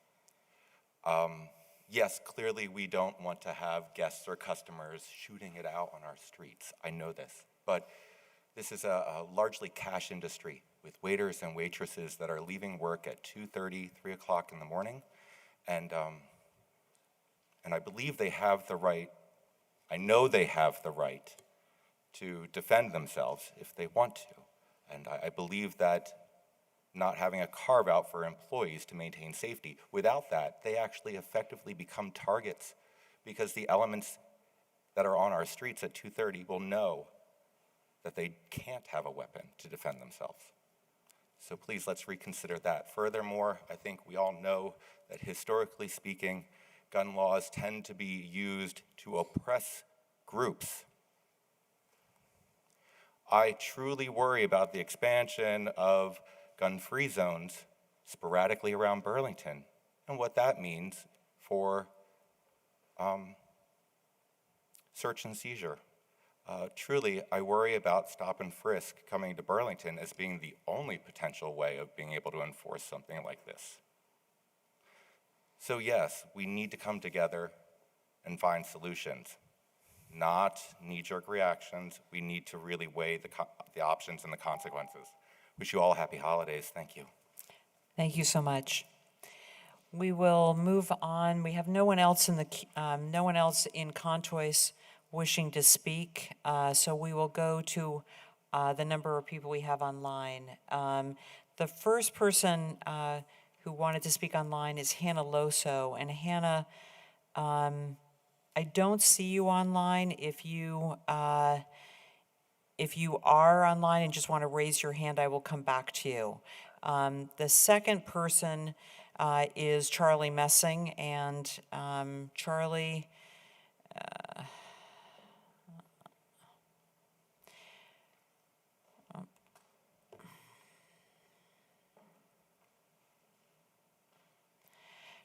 Yes, clearly we don't want to have guests or customers shooting it out on our streets. I know this, but this is a largely cash industry with waiters and waitresses that are leaving work at 2:30, 3 o'clock in the morning, and I believe they have the right, I know they have the right to defend themselves if they want to. And I believe that not having a carve-out for employees to maintain safety, without that, they actually effectively become targets because the elements that are on our streets at 2:30 will know that they can't have a weapon to defend themselves. So please, let's reconsider that. Furthermore, I think we all know that historically speaking, gun laws tend to be used to oppress groups. I truly worry about the expansion of gun-free zones sporadically around Burlington and what that means for search and seizure. Truly, I worry about stop and frisk coming to Burlington as being the only potential way of being able to enforce something like this. So yes, we need to come together and find solutions. Not knee-jerk reactions. We need to really weigh the options and the consequences. Wish you all happy holidays. Thank you. Thank you so much. We will move on. We have no one else in Contois wishing to speak, so we will go to the number of people we have online. The first person who wanted to speak online is Hannah Loso, and Hannah, I don't see you online. If you are online and just want to raise your hand, I will come back to you. The second person is Charlie Messing, and Charlie,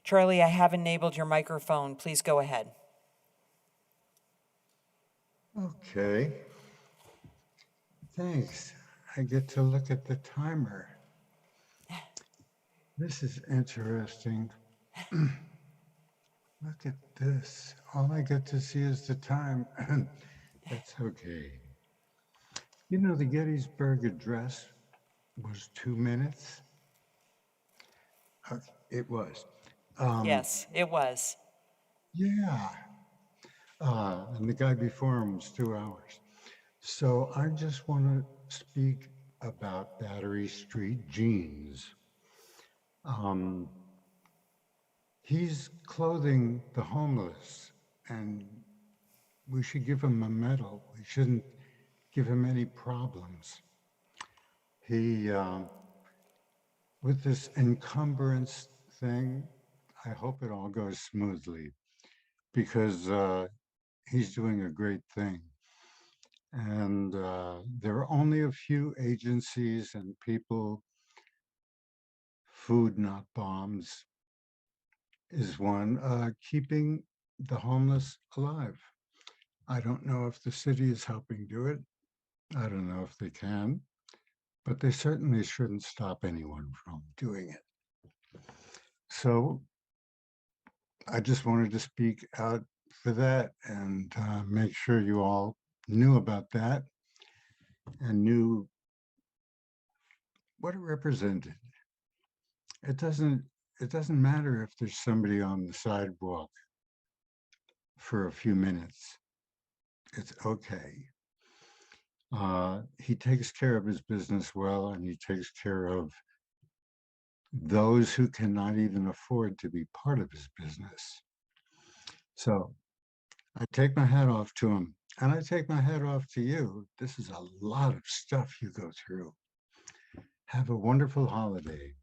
Charlie, I have enabled your microphone. Please go ahead. Okay. Thanks. I get to look at the timer. This is interesting. Look at this. All I get to see is the time. That's okay. You know, the Gettysburg Address was 2 minutes. It was. Yes, it was. Yeah. And the guy before him was 2 hours. So I just want to speak about Battery Street Jeans. He's clothing the homeless, and we should give him a medal. We shouldn't give him any problems. He, with this encumbrance thing, I hope it all goes smoothly, because he's doing a great thing. And there are only a few agencies and people. Food Not Bombs is one, keeping the homeless alive. I don't know if the city is helping do it. I don't know if they can, but they certainly shouldn't stop anyone from doing it. So I just wanted to speak out for that and make sure you all knew about that and knew what it represented. It doesn't matter if there's somebody on the sidewalk for a few minutes. It's okay. He takes care of his business well, and he takes care of those who cannot even afford to be part of his business. So I take my hat off to him, and I take my hat off to you. This is a lot of stuff you go through. Have a wonderful holiday.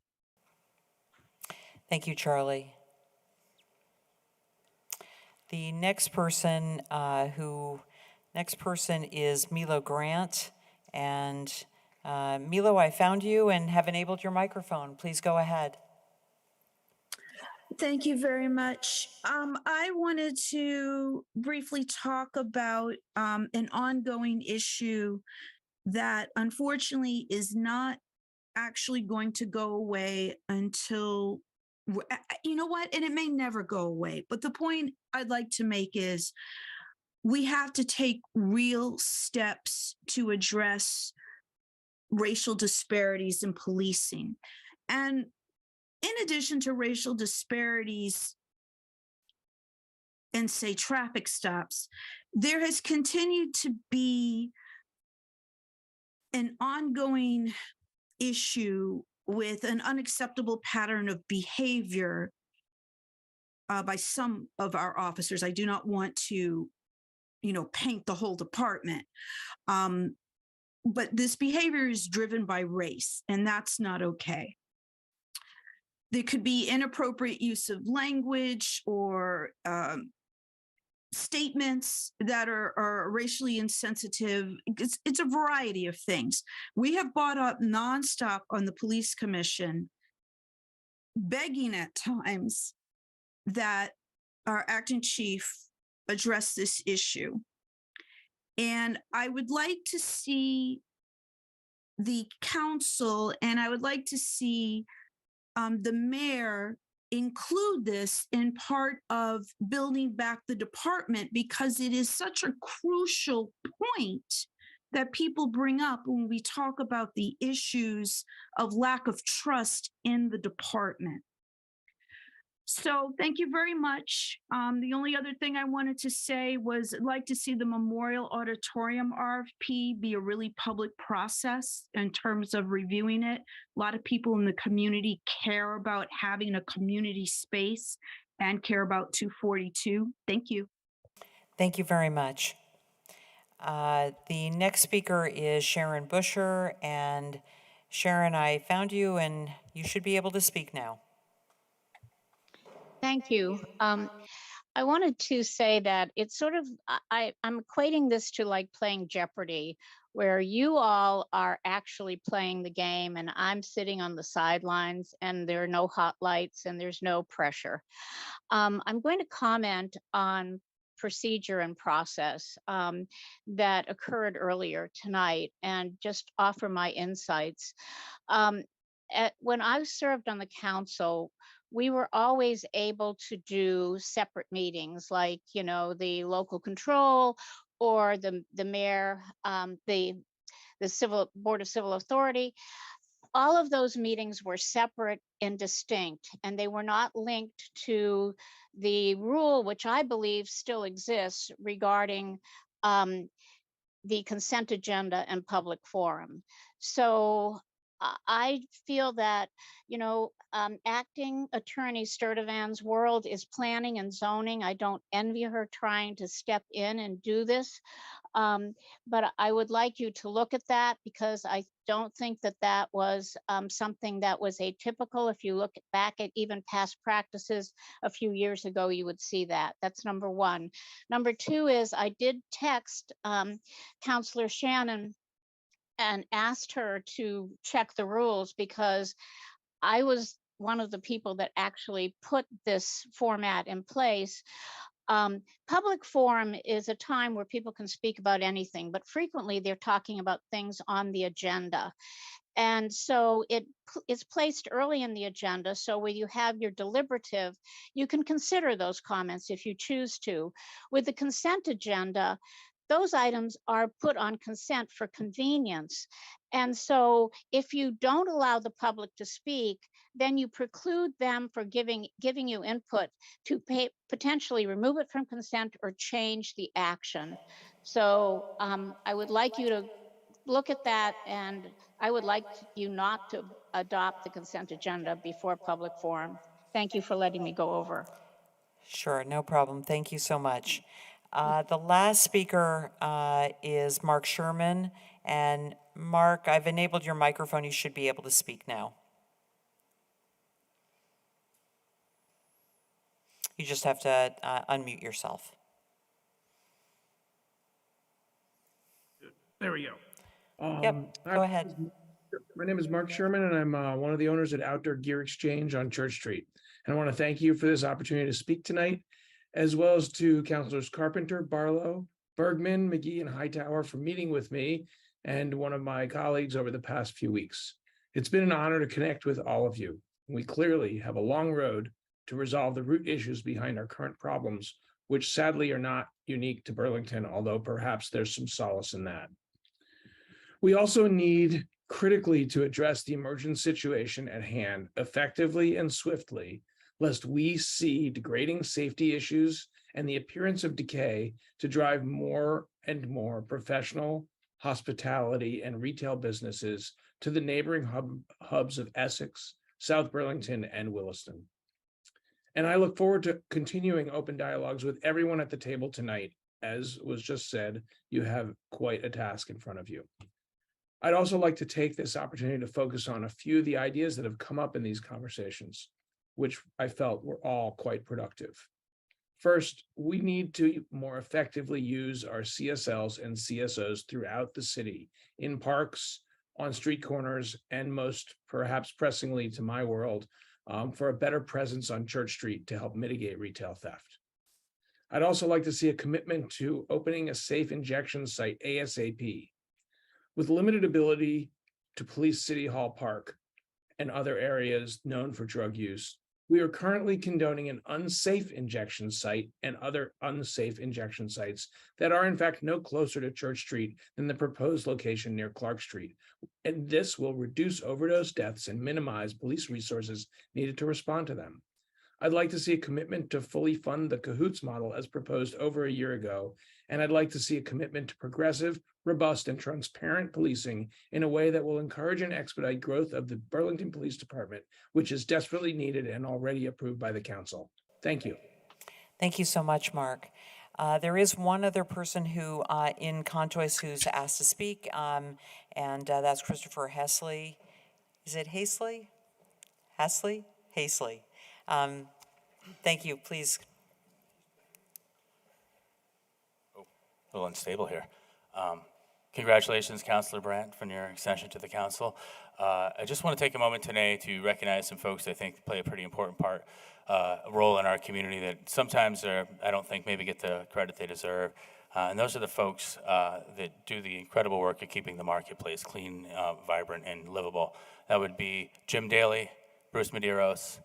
Thank you, Charlie. The next person is Milo Grant. And Milo, I found you and have enabled your microphone. Please go ahead. Thank you very much. I wanted to briefly talk about an ongoing issue that unfortunately is not actually going to go away until, you know what, and it may never go away. But the point I'd like to make is we have to take real steps to address racial disparities in policing. And in addition to racial disparities and, say, traffic stops, there has continued to be an ongoing issue with an unacceptable pattern of behavior by some of our officers. I do not want to, paint the whole department. But this behavior is driven by race, and that's not okay. There could be inappropriate use of language or statements that are racially insensitive. It's a variety of things. We have brought up nonstop on the police commission, begging at times that our acting chief address this issue. And I would like to see the council, and I would like to see the mayor include this in part of building back the department, because it is such a crucial point that people bring up when we talk about the issues of lack of trust in the department. So thank you very much. The only other thing I wanted to say was I'd like to see the Memorial Auditorium RFP be a really public process in terms of reviewing it. A lot of people in the community care about having a community space and care about 242. Thank you. Thank you very much. The next speaker is Sharon Busher. And Sharon, I found you and you should be able to speak now. Thank you. I wanted to say that it's sort of, I'm equating this to like playing Jeopardy, where you all are actually playing the game and I'm sitting on the sidelines and there are no hot lights and there's no pressure. I'm going to comment on procedure and process that occurred earlier tonight and just offer my insights. When I served on the council, we were always able to do separate meetings, like, the local control or the mayor, the Board of Civil Authority. All of those meetings were separate and distinct, and they were not linked to the rule, which I believe still exists, regarding the consent agenda and public forum. So I feel that, acting attorney Sturdivant's world is planning and zoning. I don't envy her trying to step in and do this. But I would like you to look at that, because I don't think that that was something that was atypical. If you look back at even past practices a few years ago, you would see that. That's number one. Number two is I did text Councilor Shannon and asked her to check the rules, because I was one of the people that actually put this format in place. Public forum is a time where people can speak about anything, but frequently they're talking about things on the agenda. And so it's placed early in the agenda. So where you have your deliberative, you can consider those comments if you choose to. With the consent agenda, those items are put on consent for convenience. And so if you don't allow the public to speak, then you preclude them for giving you input to potentially remove it from consent or change the action. So I would like you to look at that, and I would like you not to adopt the consent agenda before public forum. Thank you for letting me go over. Sure, no problem. Thank you so much. The last speaker is Mark Sherman. And Mark, I've enabled your microphone. You should be able to speak now. You just have to unmute yourself. There we go. Yep, go ahead. My name is Mark Sherman, and I'm one of the owners at Outdoor Gear Exchange on Church Street. And I want to thank you for this opportunity to speak tonight, as well as to Councilors Carpenter, Barlow, Bergman, McGee, and Hightower for meeting with me and one of my colleagues over the past few weeks. It's been an honor to connect with all of you. We clearly have a long road to resolve the root issues behind our current problems, which sadly are not unique to Burlington, although perhaps there's some solace in that. We also need critically to address the emergent situation at hand effectively and swiftly, lest we see degrading safety issues and the appearance of decay to drive more and more professional hospitality and retail businesses to the neighboring hubs of Essex, South Burlington, and Williston. And I look forward to continuing open dialogues with everyone at the table tonight. As was just said, you have quite a task in front of you. I'd also like to take this opportunity to focus on a few of the ideas that have come up in these conversations, which I felt were all quite productive. First, we need to more effectively use our CSLs and CSOs throughout the city, in parks, on street corners, and most perhaps pressingly to my world, for a better presence on Church Street to help mitigate retail theft. I'd also like to see a commitment to opening a safe injection site ASAP. With limited ability to police City Hall Park and other areas known for drug use, we are currently condoning an unsafe injection site and other unsafe injection sites that are in fact no closer to Church Street than the proposed location near Clark Street. And this will reduce overdose deaths and minimize police resources needed to respond to them. I'd like to see a commitment to fully fund the Cahoots model as proposed over a year ago, and I'd like to see a commitment to progressive, robust, and transparent policing in a way that will encourage and expedite growth of the Burlington Police Department, which is desperately needed and already approved by the council. Thank you. Thank you so much, Mark. There is one other person who, in Contois, who's asked to speak, and that's Christopher Hesley. Is it Hasley? Hasley? Hasley. Thank you, please. Oh, a little unstable here. Congratulations, Councilor Brandt, for your extension to the council. I just want to take a moment today to recognize some folks I think play a pretty important role in our community that sometimes I don't think maybe get the credit they deserve. And those are the folks that do the incredible work of keeping the marketplace clean, vibrant, and livable. That would be Jim Daly, Bruce Medeiros,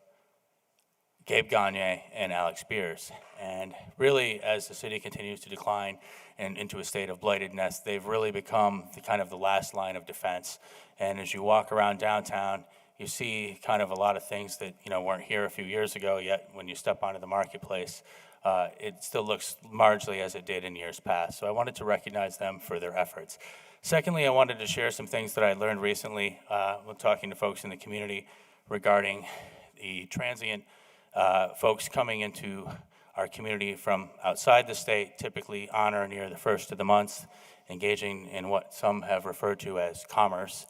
Gabe Gagne, and Alex Beers. And really, as the city continues to decline and into a state of blightedness, they've really become the last line of defense. And as you walk around downtown, you see kind of a lot of things that weren't here a few years ago, yet when you step onto the marketplace, it still looks largely as it did in years past. So I wanted to recognize them for their efforts. Secondly, I wanted to share some things that I learned recently when talking to folks in the community regarding the transient folks coming into our community from outside the state, typically on or near the first of the month, engaging in what some have referred to as commerce,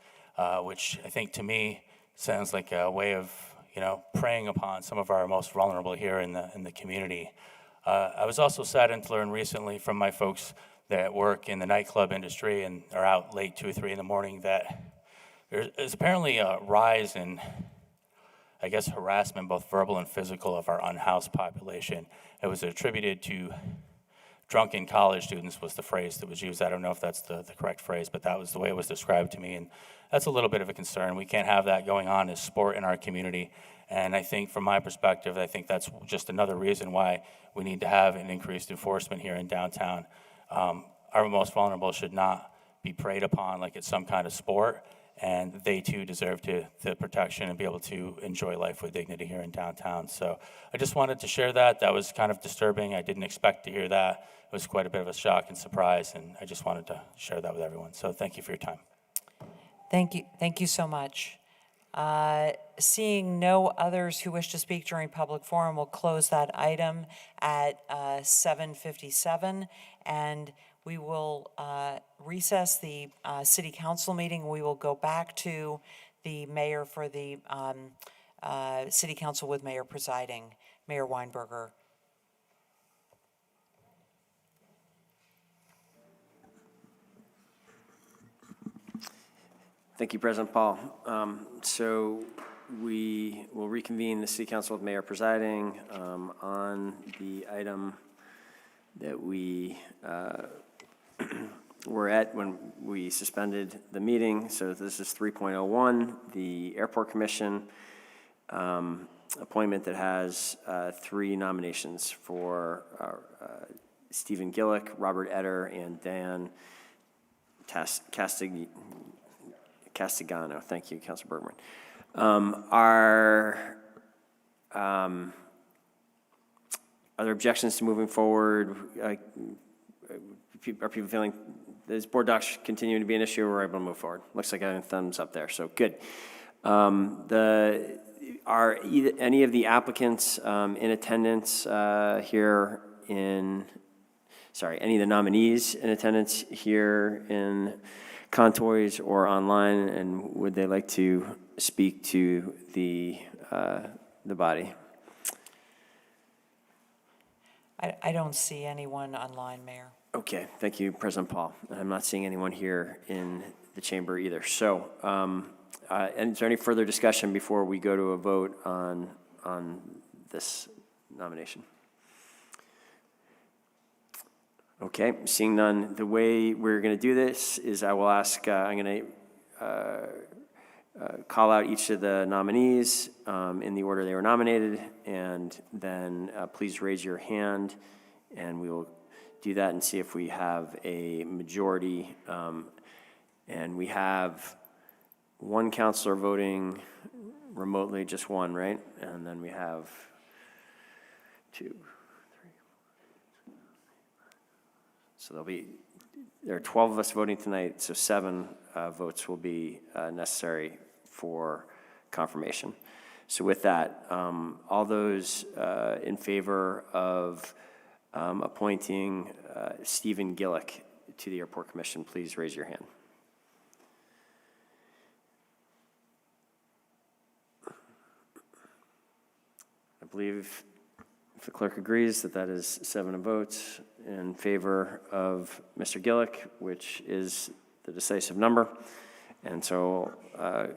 which I think to me sounds like a way of preying upon some of our most vulnerable here in the community. I was also saddened to learn recently from my folks that work in the nightclub industry and are out late 2 or 3 in the morning that there is apparently a rise in I guess, harassment, both verbal and physical, of our unhoused population. It was attributed to drunken college students was the phrase that was used. I don't know if that's the correct phrase, but that was the way it was described to me, and that's a little bit of a concern. We can't have that going on as sport in our community, and I think from my perspective, I think that's just another reason why we need to have an increased enforcement here in downtown. Our most vulnerable should not be preyed upon like it's some kind of sport, and they too deserve the protection and be able to enjoy life with dignity here in downtown. So I just wanted to share that. That was kind of disturbing. I didn't expect to hear that. It was quite a bit of a shock and surprise, and I just wanted to share that with everyone. So thank you for your time. Thank you so much. Seeing no others who wish to speak during public forum, we'll close that item at 7:57, and we will recess the city council meeting. We will go back to the mayor for the city council with Mayor presiding, Mayor Weinberger. Thank you, President Paul. So we will reconvene the City Council with Mayor presiding on the item that we were at when we suspended the meeting. So this is 3.01, the Airport Commission appointment that has 3 nominations for Stephen Gillick, Robert Etter, and Dan Castigano. Thank you, Councilor Bergman. Are there objections to moving forward? Are people feeling this board docs continue to be an issue, or we're able to move forward? Looks like I have a thumbs up there, so good. Are any of the applicants in attendance here in, any of the nominees in attendance here in Contoys or online, and would they like to speak to the body? I don't see anyone online, Mayor. Okay, thank you, President Paul. I'm not seeing anyone here in the chamber either. So, and is there any further discussion before we go to a vote on this nomination? Okay, seeing none, the way we're going to do this is I will ask, I'm going to call out each of the nominees in the order they were nominated, and then please raise your hand, and we will do that and see if we have a majority. And we have one counselor voting remotely, just one, right? And then we have 2, 3. So there are 12 of us voting tonight, so 7 votes will be necessary for confirmation. So with that, all those in favor of appointing Stephen Gillick to the Airport Commission, please raise your hand. I believe, if the clerk agrees, that is 7 votes in favor of Mr. Gillick, which is the decisive number. And so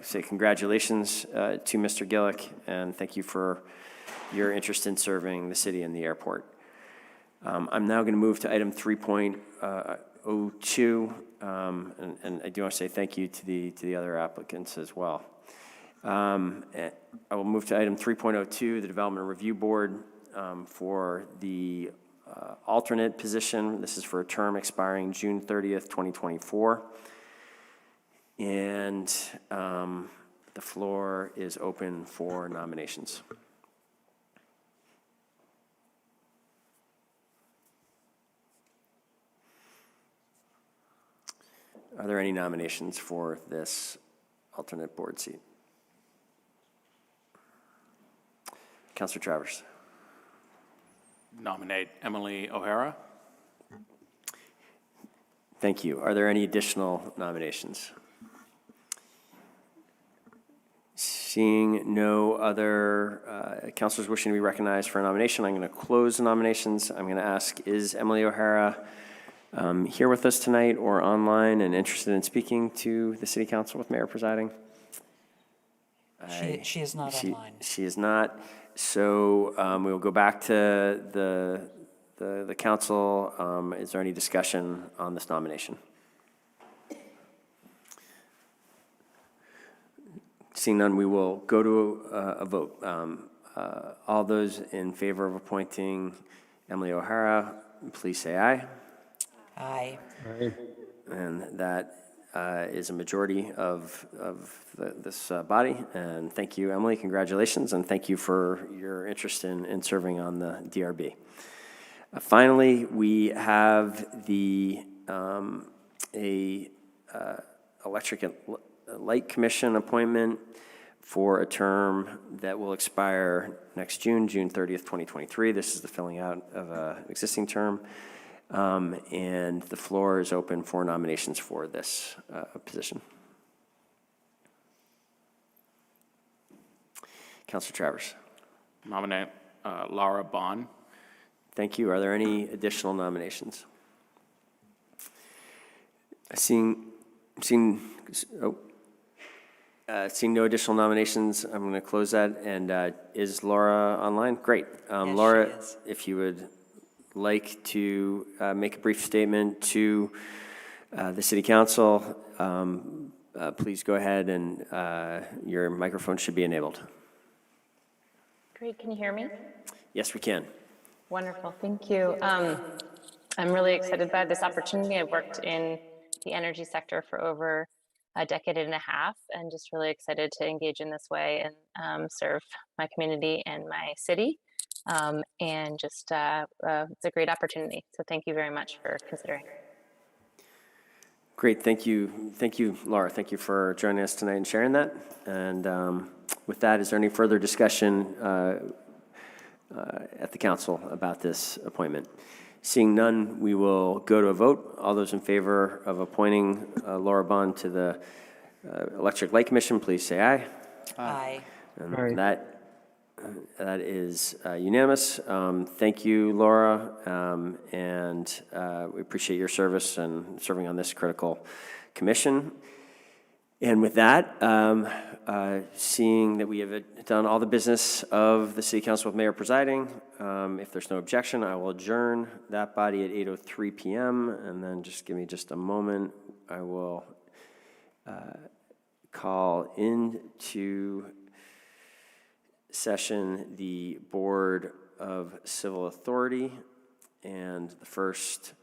say congratulations to Mr. Gillick, and thank you for your interest in serving the city and the airport. I'm now going to move to item 3.02, and I do want to say thank you to the other applicants as well. I will move to item 3.02, the Development Review Board for the alternate position. This is for a term expiring June 30th, 2024. And the floor is open for nominations. Are there any nominations for this alternate board seat? Councilor Travers. Nominate Emily O'Hara. Thank you. Are there any additional nominations? Seeing no other councilors wishing to be recognized for a nomination, I'm going to close the nominations. I'm going to ask, is Emily O'Hara here with us tonight or online and interested in speaking to the City Council with Mayor presiding? She is not online. She is not. So we will go back to the council. Is there any discussion on this nomination? Seeing none, we will go to a vote. All those in favor of appointing Emily O'Hara, please say aye. Aye. And that is a majority of this body. And thank you, Emily. Congratulations, and thank you for your interest in serving on the DRB. Finally, we have the Electric and Light Commission appointment for a term that will expire next June 30th, 2023. This is the filling out of an existing term. And the floor is open for nominations for this position. Councilor Travers. Nominate Laura Bond. Thank you. Are there any additional nominations? Seeing no additional nominations, I'm going to close that. And is Laura online? Great. Yes, Laura, she is. if you would like to make a brief statement to the City Council, please go ahead, and your microphone should be enabled. Great, can you hear me? Yes, we can. Wonderful, thank you. I'm really excited by this opportunity. I've worked in the energy sector for over a decade and a half, and just really excited to engage in this way and serve my community and my city. And just it's a great opportunity. So thank you very much for considering. Great, thank you, Laura. Thank you for joining us tonight and sharing that. And with that, is there any further discussion at the council about this appointment? Seeing none, we will go to a vote. All those in favor of appointing Laura Bond to the Electric Light Commission, please say aye. Aye. And that is unanimous. Thank you, Laura, and we appreciate your service and serving on this critical commission. And with that, seeing that we have done all the business of the City Council with Mayor presiding, if there's no objection, I will adjourn that body at 8:03 p.m. And then just give me just a moment. I will call into session the Board of Civil Authority. And the first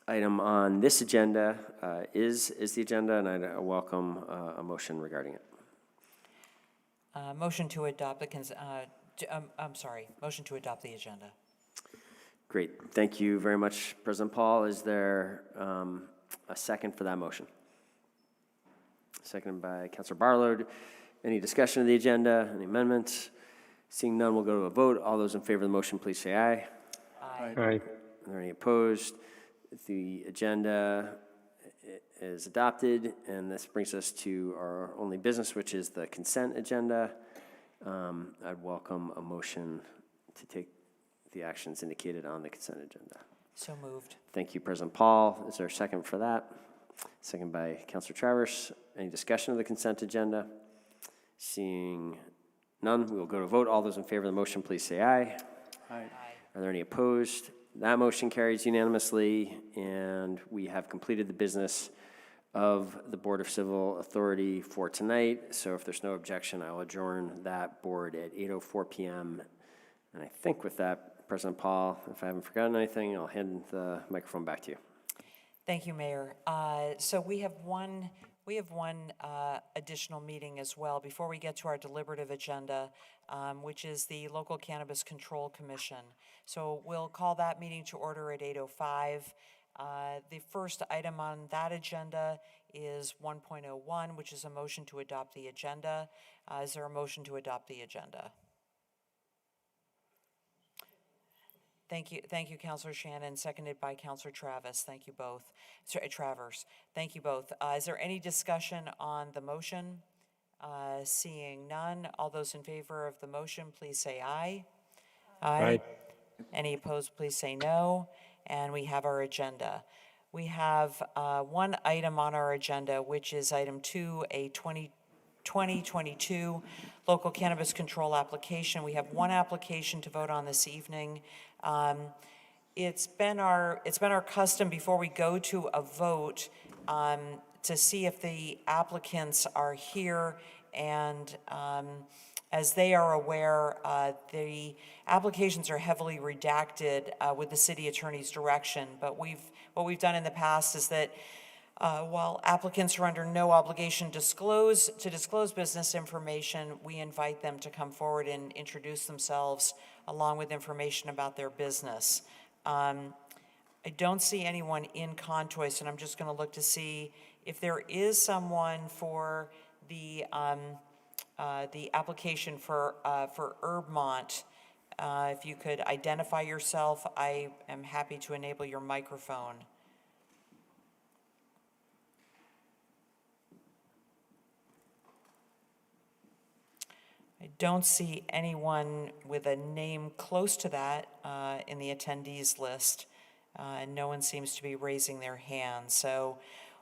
item on this agenda is the agenda, and I welcome a motion regarding it. Motion to adopt motion to adopt the agenda. Great. Thank you very much, President Paul. Is there a second for that motion? Seconded by Councilor Barlow. Any discussion of the agenda? Any amendments? Seeing none, we'll go to a vote. All those in favor of the motion, please say aye. Aye. Aye. Are there any opposed? The agenda is adopted, and this brings us to our only business, which is the consent agenda. I'd welcome a motion to take the actions indicated on the consent agenda. So moved. Thank you, President Paul. Is there a second for that? Second by Councilor Travers. Any discussion of the consent agenda? Seeing none, we will go to vote. All those in favor of the motion, please say aye. Aye. Are there any opposed? That motion carries unanimously, and we have completed the business of the Board of Civil Authority for tonight. So if there's no objection, I will adjourn that board at 8:04 p.m. And I think with that, President Paul, if I haven't forgotten anything, I'll hand the microphone back to you. Thank you, Mayor. So we have one additional meeting as well before we get to our deliberative agenda, which is the Local Cannabis Control Commission. So we'll call that meeting to order at 8:05. The first item on that agenda is 1.01, which is a motion to adopt the agenda. Is there a motion to adopt the agenda? Thank you, Councilor Shannon, seconded by Councilor Travis. Thank you both. Travers. Thank you both. Is there any discussion on the motion? Seeing none, all those in favor of the motion, please say aye. Aye. Any opposed, please say no. And we have our agenda. We have one item on our agenda, which is item 2, a 2022 local cannabis control application. We have one application to vote on this evening. It's been our custom before we go to a vote to see if the applicants are here, and as they are aware, the applications are heavily redacted with the city attorney's direction. But what we've done in the past is that while applicants are under no obligation to disclose business information, we invite them to come forward and introduce themselves along with information about their business. I don't see anyone in Contois, and I'm just going to look to see if there is someone for the application for Herbmont. If you could identify yourself, I am happy to enable your microphone. I don't see anyone with a name close to that in the attendees list, and no one seems to be raising their hand. So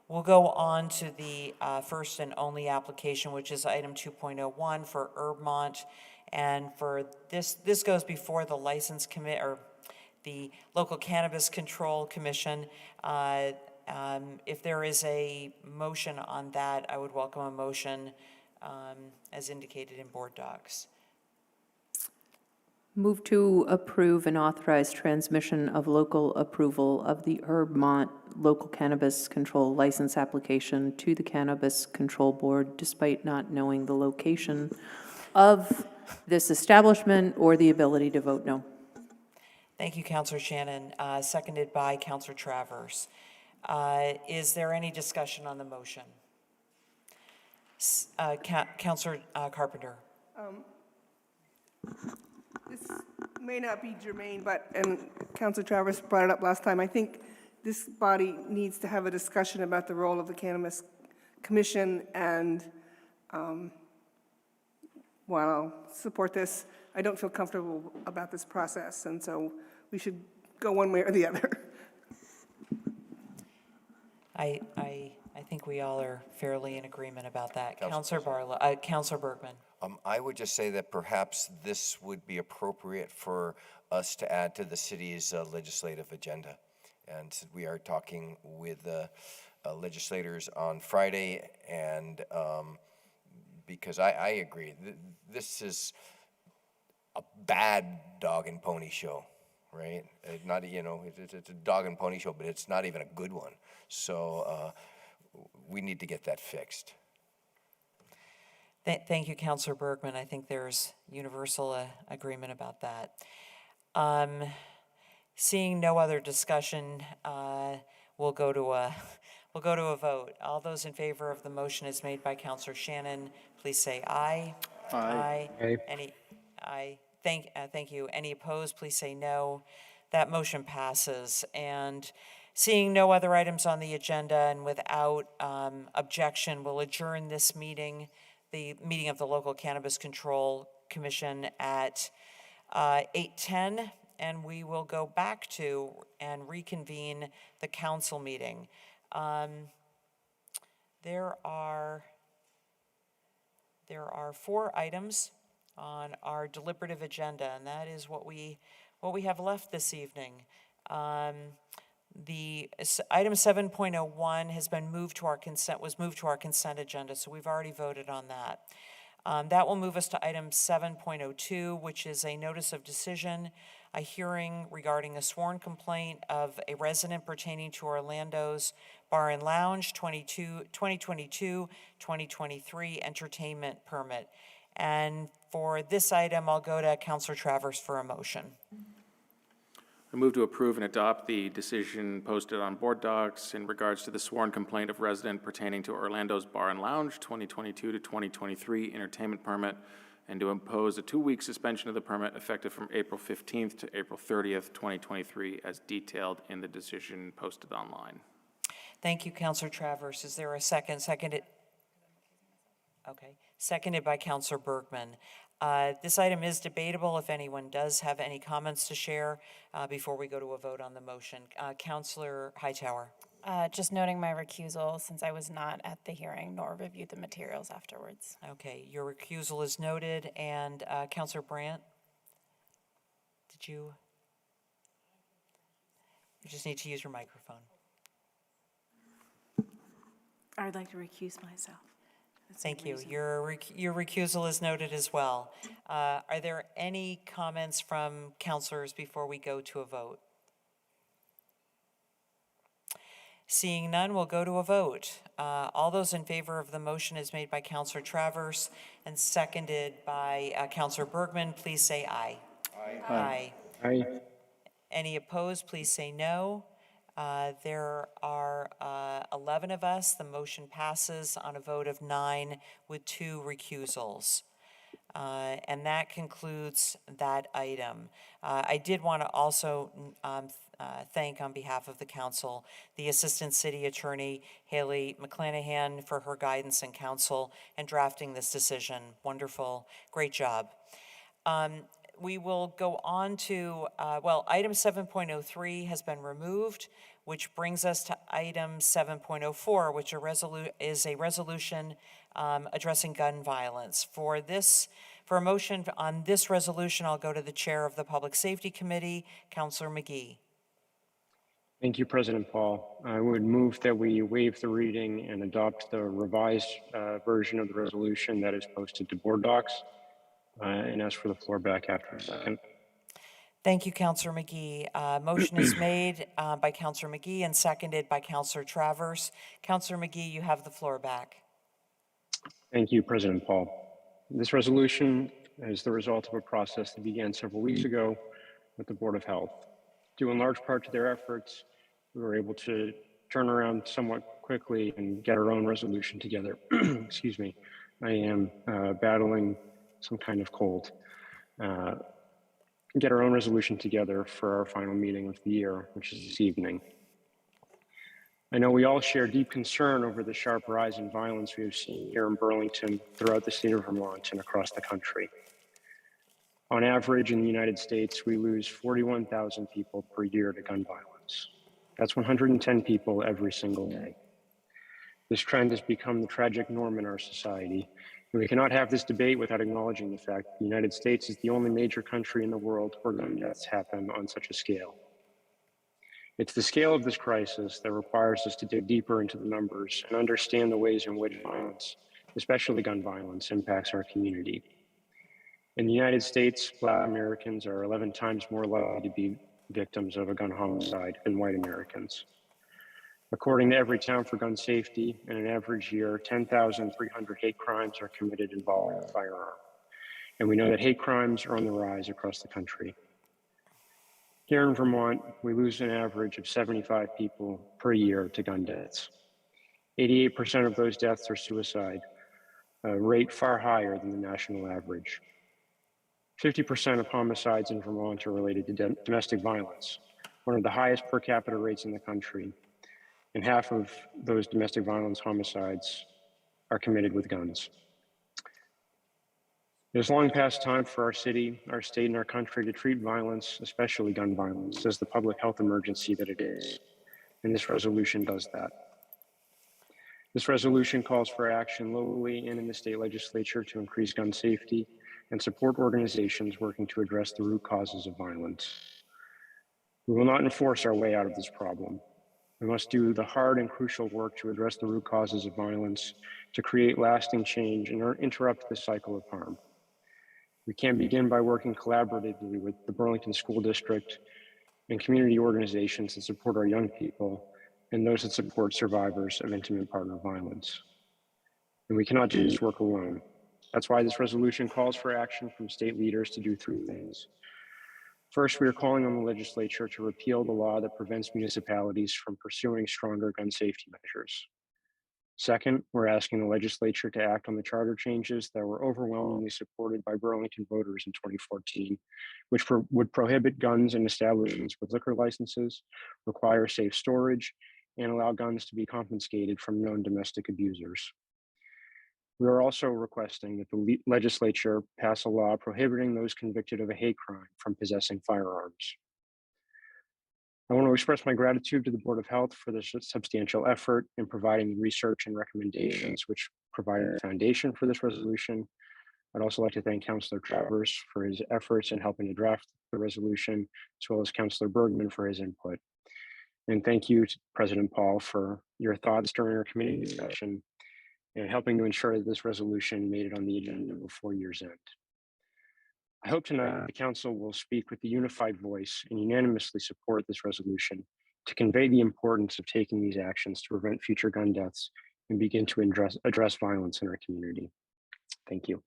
we'll go on to the first and only application, which is item 2.01 for Herbmont. And for this goes before the license committee, or the Local Cannabis Control Commission. If there is a motion on that, I would welcome a motion as indicated in board docs. Move to approve and authorize transmission of local approval of the Herbmont Local Cannabis Control License application to the Cannabis Control Board, despite not knowing the location of this establishment or the ability to vote no. Thank you, Councilor Shannon. Seconded by Councilor Travers. Is there any discussion on the motion? Councilor Carpenter. This may not be germane, and Councilor Travers brought it up last time. I think this body needs to have a discussion about the role of the Cannabis Commission, and while I'll support this, I don't feel comfortable about this process, and so we should go one way or the other. I think we all are fairly in agreement about that. Councilor Bergman. I would just say that perhaps this would be appropriate for us to add to the city's legislative agenda. And we are talking with legislators on Friday, and because I agree, this is a bad dog and pony show, right? Not, it's a dog and pony show, but it's not even a good one. So we need to get that fixed. Thank you, Councilor Bergman. I think there's universal agreement about that. Seeing no other discussion, we'll go to a vote. All those in favor of the motion as made by Councilor Shannon, please say aye. Aye. Aye. Thank you. Any opposed, please say no. That motion passes. And seeing no other items on the agenda and without objection, we'll adjourn this meeting, the meeting of the Local Cannabis Control Commission at 8:10, and we will go back to and reconvene the council meeting. There are 4 items on our deliberative agenda, and that is what we have left this evening. The item 7.01 has been moved to our consent agenda, so we've already voted on that. That will move us to item 7.02, which is a notice of decision, a hearing regarding a sworn complaint of a resident pertaining to Orlando's Bar and Lounge 2022-2023 entertainment permit. And for this item, I'll go to Councilor Travers for a motion. I move to approve and adopt the decision posted on board docs in regards to the sworn complaint of resident pertaining to Orlando's Bar and Lounge 2022-2023 entertainment permit, and to impose a 2-week suspension of the permit effective from April 15th to April 30th, 2023, as detailed in the decision posted online. Thank you, Councilor Travers. Is there a second? Seconded. Okay. Seconded by Councilor Bergman. This item is debatable if anyone does have any comments to share before we go to a vote on the motion. Councilor Hightower. Just noting my recusal since I was not at the hearing nor reviewed the materials afterwards. Okay, your recusal is noted, and Councilor Brandt? Did you? You just need to use your microphone. I would like to recuse myself. Thank you. Your recusal is noted as well. Are there any comments from councilors before we go to a vote? Seeing none, we'll go to a vote. All those in favor of the motion as made by Councilor Travers and seconded by Councilor Bergman, please say aye. Aye. Aye. Any opposed, please say no. There are 11 of us. The motion passes on a vote of 9 with 2 recusals. And that concludes that item. I did want to also thank on behalf of the council, the Assistant City Attorney, Haley McClanahan, for her guidance and counsel in drafting this decision. Wonderful, great job. We will go on to, item 7.03 has been removed, which brings us to item 7.04, which is a resolution addressing gun violence. For a motion on this resolution, I'll go to the chair of the Public Safety Committee, Councilor McGee. Thank you, President Paul. I would move that we waive the reading and adopt the revised version of the resolution that is posted to board docs, and ask for the floor back after a second. Thank you, Councilor McGee. Motion is made by Councilor McGee and seconded by Councilor Travers. Councilor McGee, you have the floor back. Thank you, President Paul. This resolution is the result of a process that began several weeks ago with the Board of Health. Due in large part to their efforts, we were able to turn around somewhat quickly and get our own resolution together. Excuse me. I am battling some kind of cold. Get our own resolution together for our final meeting of the year, which is this evening. I know we all share deep concern over the sharp rise in violence we have seen here in Burlington, throughout the state of Vermont, and across the country. On average, in the United States, we lose 41,000 people per year to gun violence. That's 110 people every single day. This trend has become the tragic norm in our society. We cannot have this debate without acknowledging the fact that the United States is the only major country in the world where gun deaths happen on such a scale. It's the scale of this crisis that requires us to dig deeper into the numbers and understand the ways in which violence, especially gun violence, impacts our community. In the United States, Black Americans are 11 times more likely to be victims of a gun homicide than white Americans. According to Everytown for Gun Safety, in an average year, 10,300 hate crimes are committed involving a firearm. And we know that hate crimes are on the rise across the country. Here in Vermont, we lose an average of 75 people per year to gun deaths. 88% of those deaths are suicide, a rate far higher than the national average. 50% of homicides in Vermont are related to domestic violence, one of the highest per capita rates in the country. And half of those domestic violence homicides are committed with guns. It is long past time for our city, our state, and our country to treat violence, especially gun violence, as the public health emergency that it is. And this resolution does that. This resolution calls for action locally and in the state legislature to increase gun safety and support organizations working to address the root causes of violence. We will not enforce our way out of this problem. We must do the hard and crucial work to address the root causes of violence, to create lasting change and interrupt this cycle of harm. We can begin by working collaboratively with the Burlington School District and community organizations that support our young people and those that support survivors of intimate partner violence. And we cannot do this work alone. That's why this resolution calls for action from state leaders to do 3 things. First, we are calling on the legislature to repeal the law that prevents municipalities from pursuing stronger gun safety measures. Second, we're asking the legislature to act on the charter changes that were overwhelmingly supported by Burlington voters in 2014, which would prohibit guns in establishments with liquor licenses, require safe storage, and allow guns to be confiscated from known domestic abusers. We are also requesting that the legislature pass a law prohibiting those convicted of a hate crime from possessing firearms. I want to express my gratitude to the Board of Health for the substantial effort in providing research and recommendations which provided the foundation for this resolution. I'd also like to thank Councilor Travers for his efforts in helping to draft the resolution, as well as Councilor Bergman for his input. And thank you to President Paul for your thoughts during our committee discussion and helping to ensure that this resolution made it on the agenda before year's end. I hope tonight the council will speak with a unified voice and unanimously support this resolution to convey the importance of taking these actions to prevent future gun deaths and begin to address violence in our community. Thank you.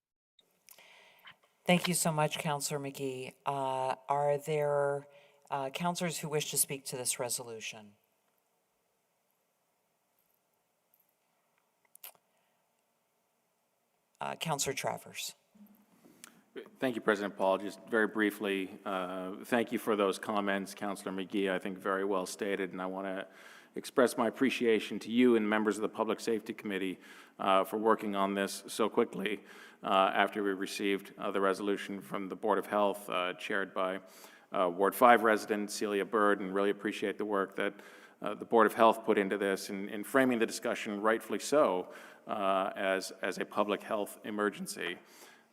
Thank you so much, Councilor McGee. Are there councilors who wish to speak to this resolution? Councilor Travers. Thank you, President Paul. Just very briefly, thank you for those comments, Councilor McGee. I think very well stated, and I want to express my appreciation to you and members of the Public Safety Committee for working on this so quickly after we received the resolution from the Board of Health, chaired by Ward 5 resident Celia Bird, and really appreciate the work that the Board of Health put into this in framing the discussion, rightfully so, as a public health emergency.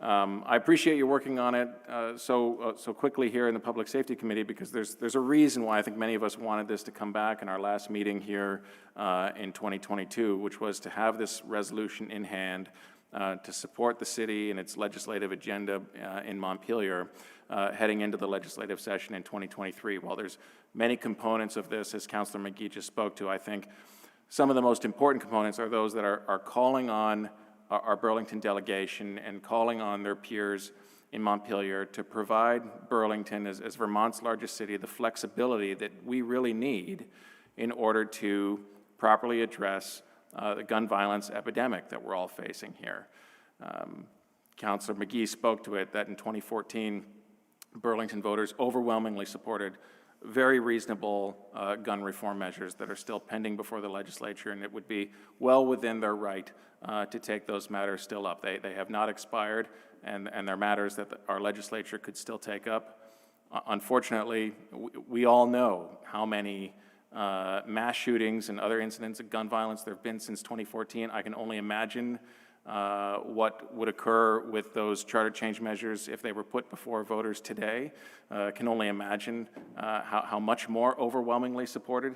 I appreciate you working on it so quickly here in the Public Safety Committee, because there's a reason why I think many of us wanted this to come back in our last meeting here in 2022, which was to have this resolution in hand to support the city and its legislative agenda in Montpelier heading into the legislative session in 2023. While there's many components of this, as Councilor McGee just spoke to, I think some of the most important components are those that are calling on our Burlington delegation and calling on their peers in Montpelier to provide Burlington, as Vermont's largest city, the flexibility that we really need in order to properly address the gun violence epidemic that we're all facing here. Councilor McGee spoke to it, that in 2014, Burlington voters overwhelmingly supported very reasonable gun reform measures that are still pending before the legislature, and it would be well within their right to take those matters still up. They have not expired, and they're matters that our legislature could still take up. Unfortunately, we all know how many mass shootings and other incidents of gun violence there have been since 2014. I can only imagine what would occur with those charter change measures if they were put before voters today. Can only imagine how much more overwhelmingly supported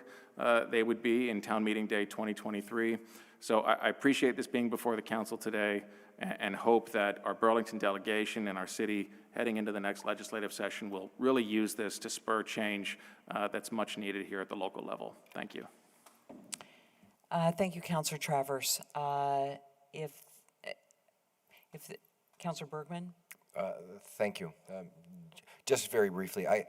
they would be in town meeting day 2023. So I appreciate this being before the council today and hope that our Burlington delegation and our city heading into the next legislative session will really use this to spur change that's much needed here at the local level. Thank you. Thank you, Councilor Travers. Councilor Bergman? Thank you. Just very briefly, I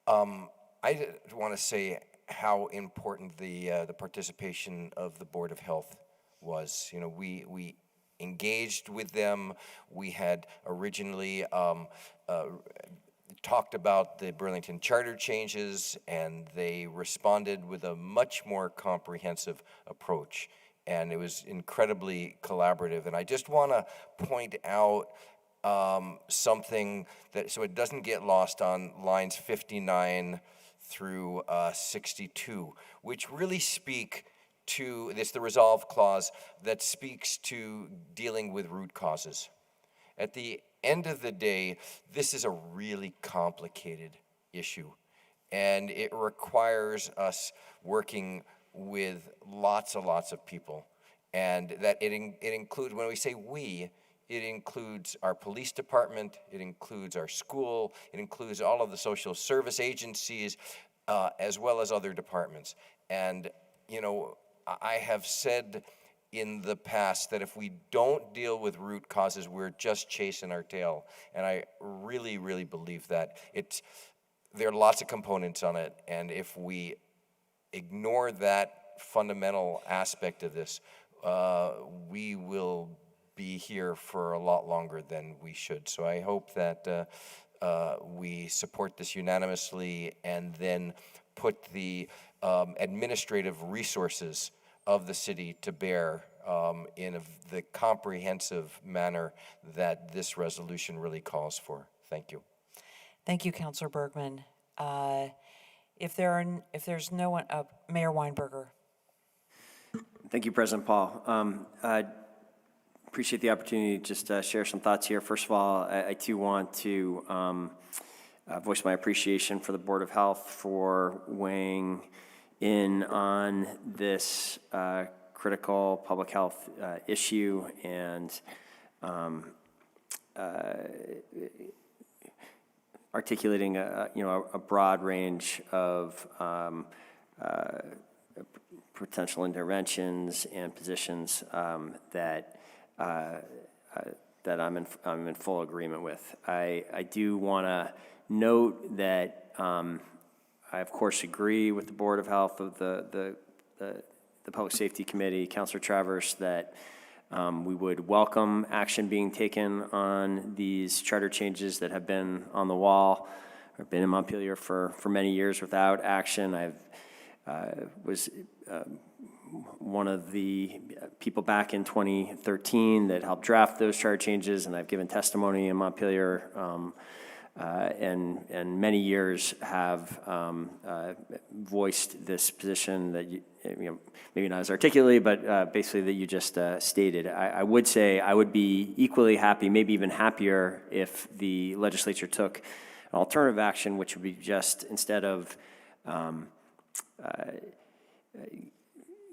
want to say how important the participation of the Board of Health was. You know, we engaged with them. We had originally talked about the Burlington charter changes, and they responded with a much more comprehensive approach. And it was incredibly collaborative. And I just want to point out something that, so it doesn't get lost on lines 59 through 62, which really speak to, this the resolve clause that speaks to dealing with root causes. At the end of the day, this is a really complicated issue, and it requires us working with lots and lots of people, and that it includes, when we say we, it includes our police department, it includes our school, it includes all of the social service agencies, as well as other departments. And, you know, I have said in the past that if we don't deal with root causes, we're just chasing our tail. And I really, really believe that. There are lots of components on it, and if we ignore that fundamental aspect of this, we will be here for a lot longer than we should. So I hope that we support this unanimously and then put the administrative resources of the city to bear in the comprehensive manner that this resolution really calls for. Thank you. Thank you, Councilor Bergman. If there's no one, Mayor Weinberger. Thank you, President Paul. I appreciate the opportunity to just share some thoughts here. First of all, I too want to voice my appreciation for the Board of Health for weighing in on this critical public health issue and articulating a broad range of potential interventions and positions that I'm in full agreement with. I do want to note that I of course agree with the Board of Health of the Public Safety Committee, Councilor Travers, that we would welcome action being taken on these charter changes that have been on the wall or been in Montpelier for many years without action. Was one of the people back in 2013 that helped draft those charter changes, and I've given testimony in Montpelier and many years have voiced this position that maybe not as articulately, but basically that you just stated. I would say I would be equally happy, maybe even happier, if the legislature took an alternative action, which would be just instead of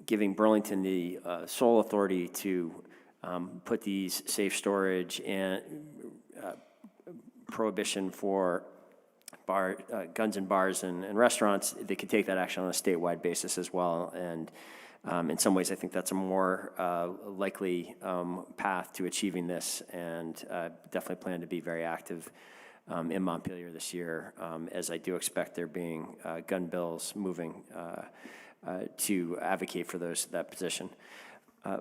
giving Burlington the sole authority to put these safe storage and prohibition for guns in bars and restaurants, they could take that action on a statewide basis as well. And in some ways, I think that's a more likely path to achieving this, and definitely plan to be very active in Montpelier this year, as I do expect there being gun bills moving to advocate for that position.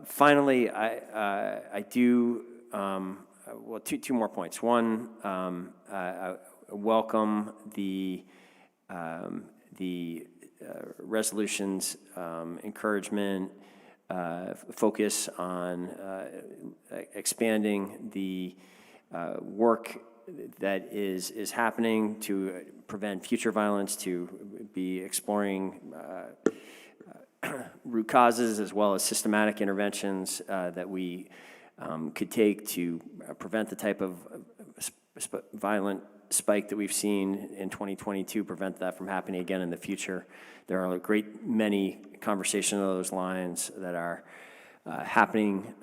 Finally, I do, well, two more points. One, I welcome the resolution's encouragement, focus on expanding the work that is happening to prevent future violence, to be exploring root causes as well as systematic interventions that we could take to prevent the type of violent spike that we've seen in 2022, prevent that from happening again in the future. There are a great many conversations along those lines that are happening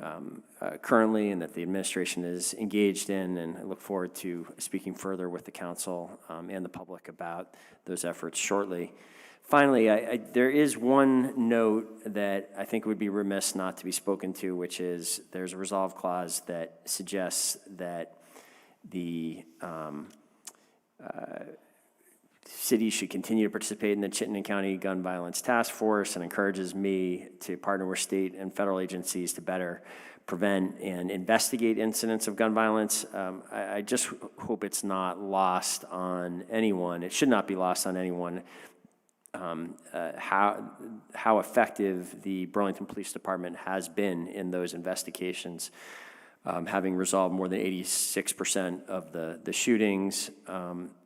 currently and that the administration is engaged in, and I look forward to speaking further with the council and the public about those efforts shortly. Finally, there is one note that I think would be remiss not to be spoken to, which is there's a resolve clause that suggests that the city should continue to participate in the Chittenden County Gun Violence Task Force, and encourages me to partner with state and federal agencies to better prevent and investigate incidents of gun violence. I just hope it's not lost on anyone. It should not be lost on anyone how effective the Burlington Police Department has been in those investigations, having resolved more than 86% of the shootings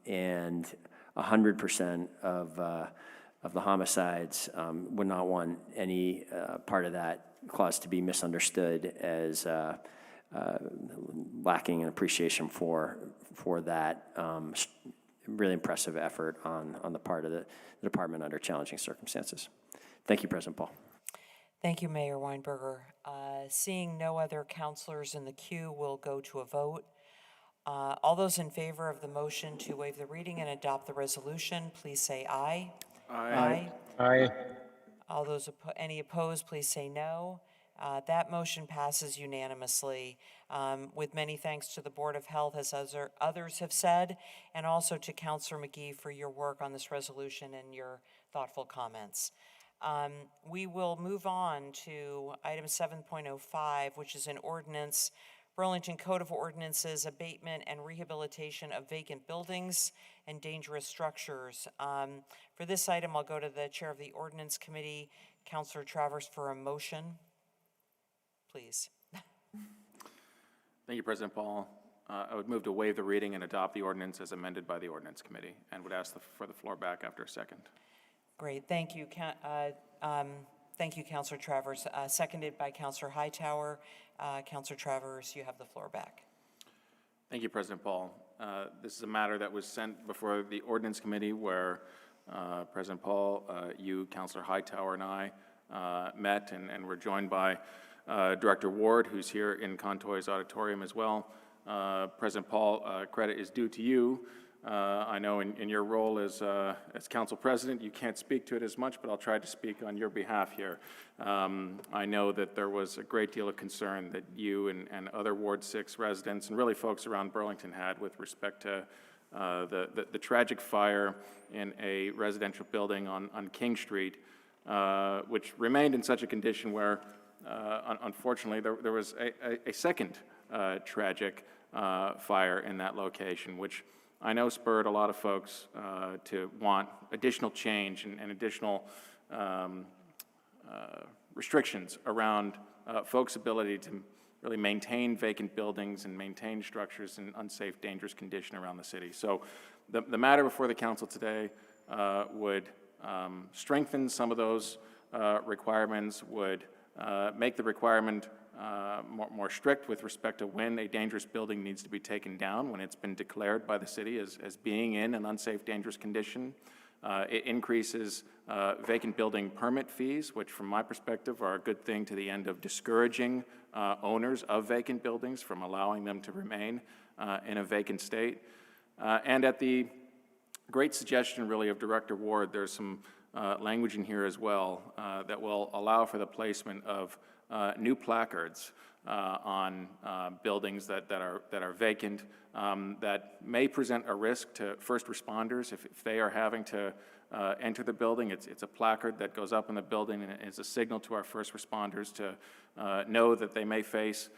and 100% of the homicides. Would not want any part of that clause to be misunderstood as lacking an appreciation for that really impressive effort on the part of the department under challenging circumstances. Thank you, President Paul. Thank you, Mayor Weinberger. Seeing no other counselors in the queue, we'll go to a vote. All those in favor of the motion to waive the reading and adopt the resolution, please say aye. Aye. Aye. All those, any opposed, please say no. That motion passes unanimously, with many thanks to the Board of Health, as others have said, and also to Councilor McGee for your work on this resolution and your thoughtful comments. We will move on to item 7.05, which is an ordinance, Burlington Code of Ordinances, abatement and rehabilitation of vacant buildings and dangerous structures. For this item, I'll go to the Chair of the Ordinance Committee, Councilor Travers, for a motion. Please. Thank you, President Paul. I would move to waive the reading and adopt the ordinance as amended by the Ordinance Committee, and would ask for the floor back after a second. Great, thank you. Thank you, Councilor Travers. Seconded by Councilor Hightower. Councilor Travers, you have the floor back. Thank you, President Paul. This is a matter that was sent before the Ordinance Committee where President Paul, you, Councilor Hightower, and I met and were joined by Director Ward, who's here in Contoy's auditorium as well. President Paul, credit is due to you. I know in your role as Council President, you can't speak to it as much, but I'll try to speak on your behalf here. I know that there was a great deal of concern that you and other Ward 6 residents, and really folks around Burlington, had with respect to the tragic fire in a residential building on King Street, which remained in such a condition where, unfortunately, there was a second tragic fire in that location, which I know spurred a lot of folks to want additional change and additional restrictions around folks' ability to really maintain vacant buildings and maintain structures in unsafe, dangerous condition around the city. So the matter before the council today would strengthen some of those requirements, would make the requirement more strict with respect to when a dangerous building needs to be taken down, when it's been declared by the city as being in an unsafe, dangerous condition. It increases vacant building permit fees, which from my perspective are a good thing to the end of discouraging owners of vacant buildings from allowing them to remain in a vacant state. And at the great suggestion really of Director Ward, there's some language in here as well that will allow for the placement of new placards on buildings that are vacant that may present a risk to first responders if they are having to enter the building. It's a placard that goes up in the building and it's a signal to our first responders to know that they may face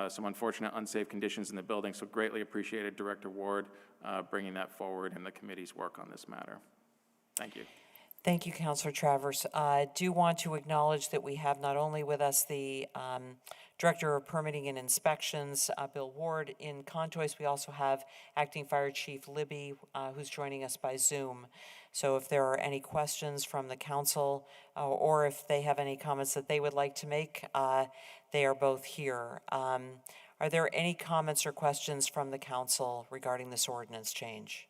some unfortunate unsafe conditions in the building. So greatly appreciated Director Ward bringing that forward in the committee's work on this matter. Thank you. Thank you, Councilor Travers. I do want to acknowledge that we have not only with us the Director of Permitting and Inspections, Bill Ward, in Contois, we also have Acting Fire Chief Libby, who's joining us by Zoom. So if there are any questions from the council or if they have any comments that they would like to make, they are both here. Are there any comments or questions from the council regarding this ordinance change?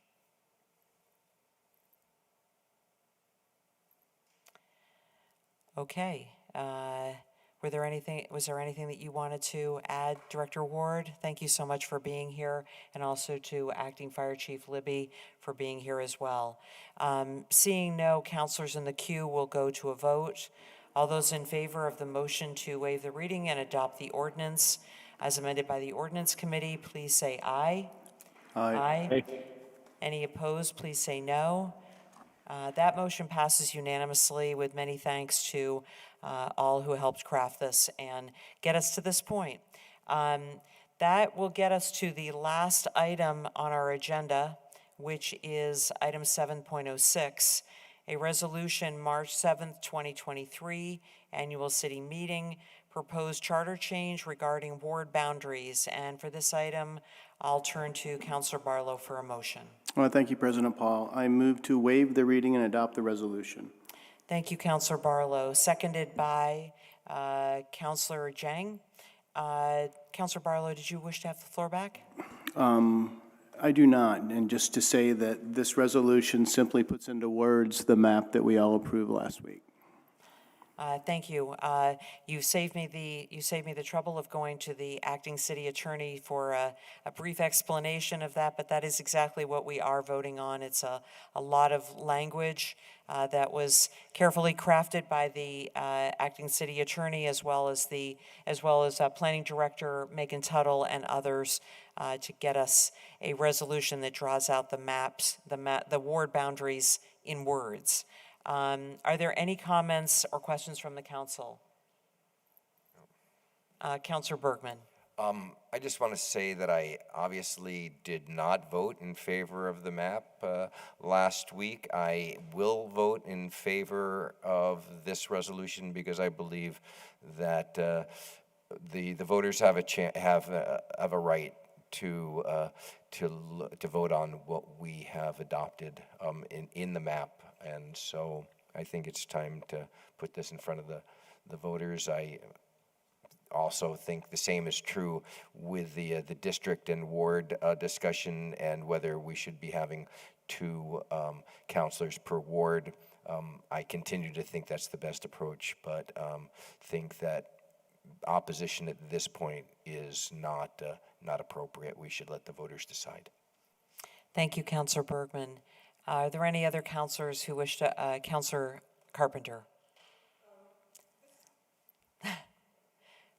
Okay. Was there anything that you wanted to add, Director Ward? Thank you so much for being here, and also to Acting Fire Chief Libby for being here as well. Seeing no councilors in the queue, we'll go to a vote. All those in favor of the motion to waive the reading and adopt the ordinance as amended by the Ordinance Committee, please say aye. Aye. Aye. Any opposed, please say no. That motion passes unanimously with many thanks to all who helped craft this and get us to this point. That will get us to the last item on our agenda, which is item 7.06, a resolution, March 7th, 2023, annual city meeting, proposed charter change regarding ward boundaries. And for this item, I'll turn to Councilor Barlow for a motion. Well, thank you, President Paul. I move to waive the reading and adopt the resolution. Thank you, Councilor Barlow. Seconded by Councilor Jang. Councilor Barlow, did you wish to have the floor back? I do not. And just to say that this resolution simply puts into words the map that we all approved last week. Thank you. You saved me the trouble of going to the acting city attorney for a brief explanation of that, but that is exactly what we are voting on. It's a lot of language that was carefully crafted by the acting city attorney as well as planning director Megan Tuttle and others to get us a resolution that draws out the maps, the ward boundaries in words. Are there any comments or questions from the council? Councilor Bergman. I just want to say that I obviously did not vote in favor of the map last week. I will vote in favor of this resolution because I believe that the voters have a right to vote on what we have adopted in the map. And so I think it's time to put this in front of the voters. I also think the same is true with the district and ward discussion and whether we should be having 2 counselors per ward. I continue to think that's the best approach, but think that opposition at this point is not appropriate. We should let the voters decide. Thank you, Councilor Bergman. Are there any other counselors who wish to, Councilor Carpenter?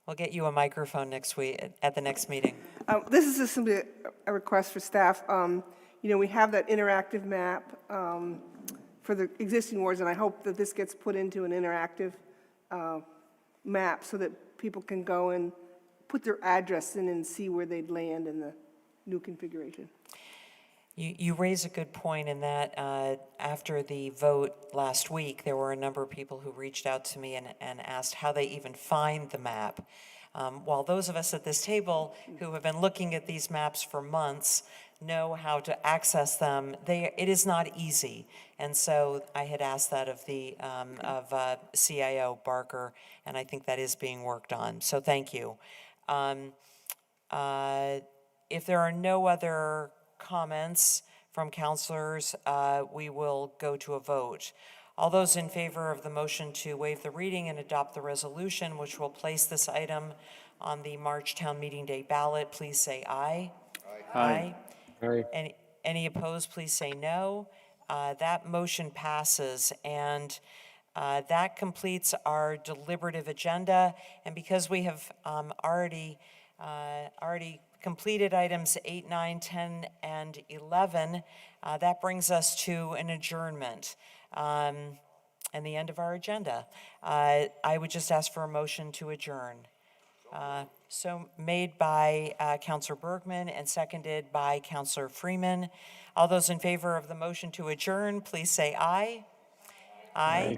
We'll get you a microphone next week, at the next meeting. This is just simply a request for staff. We have that interactive map for the existing wards, and I hope that this gets put into an interactive map so that people can go and put their address in and see where they'd land in the new configuration. You raise a good point in that after the vote last week, there were a number of people who reached out to me and asked how they even find the map. While those of us at this table who have been looking at these maps for months know how to access them, it is not easy. And so I had asked that of the CIO Barker, and I think that is being worked on. So thank you. If there are no other comments from counselors, we will go to a vote. All those in favor of the motion to waive the reading and adopt the resolution, which will place this item on the March town meeting day ballot, please say aye. Aye. Aye. Any opposed, please say no. That motion passes, and that completes our deliberative agenda. And because we have already completed items 8, 9, 10, and 11, that brings us to an adjournment and the end of our agenda. I would just ask for a motion to adjourn. So made by Councilor Bergman and seconded by Councilor Freeman. All those in favor of the motion to adjourn, please say aye. Aye.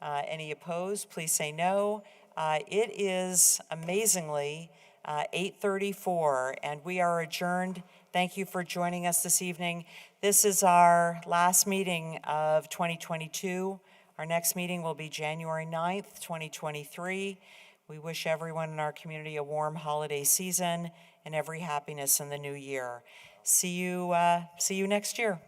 Any opposed, please say no. It is amazingly 8:34, and we are adjourned. Thank you for joining us this evening. This is our last meeting of 2022. Our next meeting will be January 9th, 2023. We wish everyone in our community a warm holiday season and every happiness in the new year. See you next year.